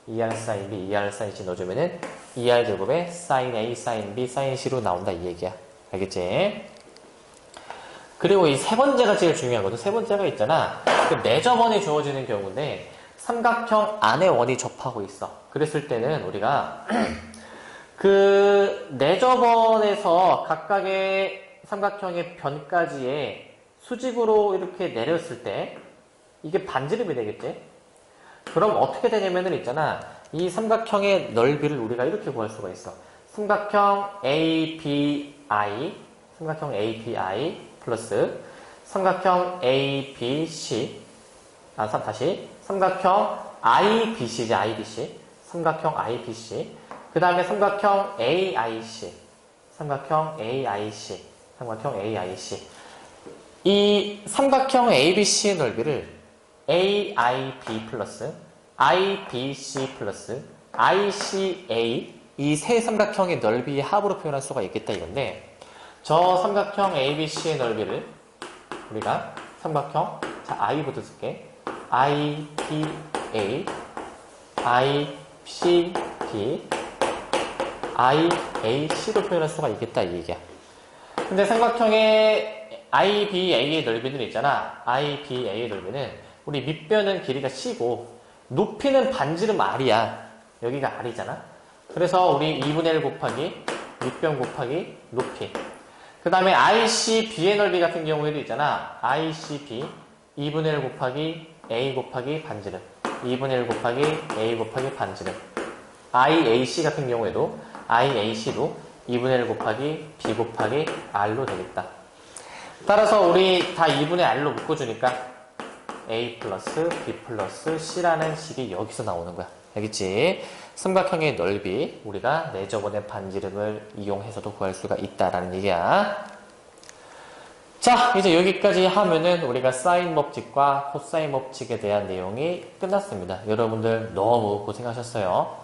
2R sin B, 2R sin C 넣어주면은 2R 제곱에 sin A, sin B, sin C로 나온다 이 얘기야. 알겠지? 그리고 이 세 번째가 제일 중요하거든. 세 번째가 있잖아. 내접원이 주어지는 경우인데 삼각형 안에 원이 접하고 있어. 그랬을 때는 우리가 내접원에서 각각의 삼각형의 변까지의 수직으로 이렇게 내렸을 때 이게 반지름이 되겠지? 그럼 어떻게 되냐면은 있잖아. 이 삼각형의 넓이를 우리가 이렇게 구할 수가 있어. 삼각형 ABI 플러스 삼각형 ABC 삼각형 IBC 삼각형 IBC 그 다음에 삼각형 AIC 이 삼각형 ABC의 넓이를 AIB 플러스 IBC 플러스 ICA 이 세 삼각형의 넓이의 합으로 표현할 수가 있겠다 이건데, 저 삼각형 ABC의 넓이를 우리가 삼각형 I부터 쓸게. IBA, ICB, IAC로 표현할 수가 있겠다 이 얘기야. 근데 삼각형의 IBA의 넓이는 있잖아. IBA의 넓이는 우리 밑변은 길이가 C고 높이는 반지름 R이야. 여기가 R이잖아. 그래서 우리 2분의 1 곱하기 밑변 곱하기 높이. 그 다음에 ICB의 넓이 같은 경우에도 있잖아. ICB 2분의 1 곱하기 A 곱하기 반지름. 2분의 1 곱하기 A 곱하기 반지름. IAC 같은 경우에도 IAC도 2분의 1 곱하기 B 곱하기 R로 되겠다. 따라서 우리 다 2분의 R로 묶어주니까 A 플러스 B 플러스 C라는 식이 여기서 나오는 거야. 알겠지? 삼각형의 넓이 우리가 내접원의 반지름을 이용해서도 구할 수가 있다라는 얘기야. 자, 이제 여기까지 하면은 우리가 사인 법칙과 코사인 법칙에 대한 내용이 끝났습니다. 여러분들 너무 고생하셨어요.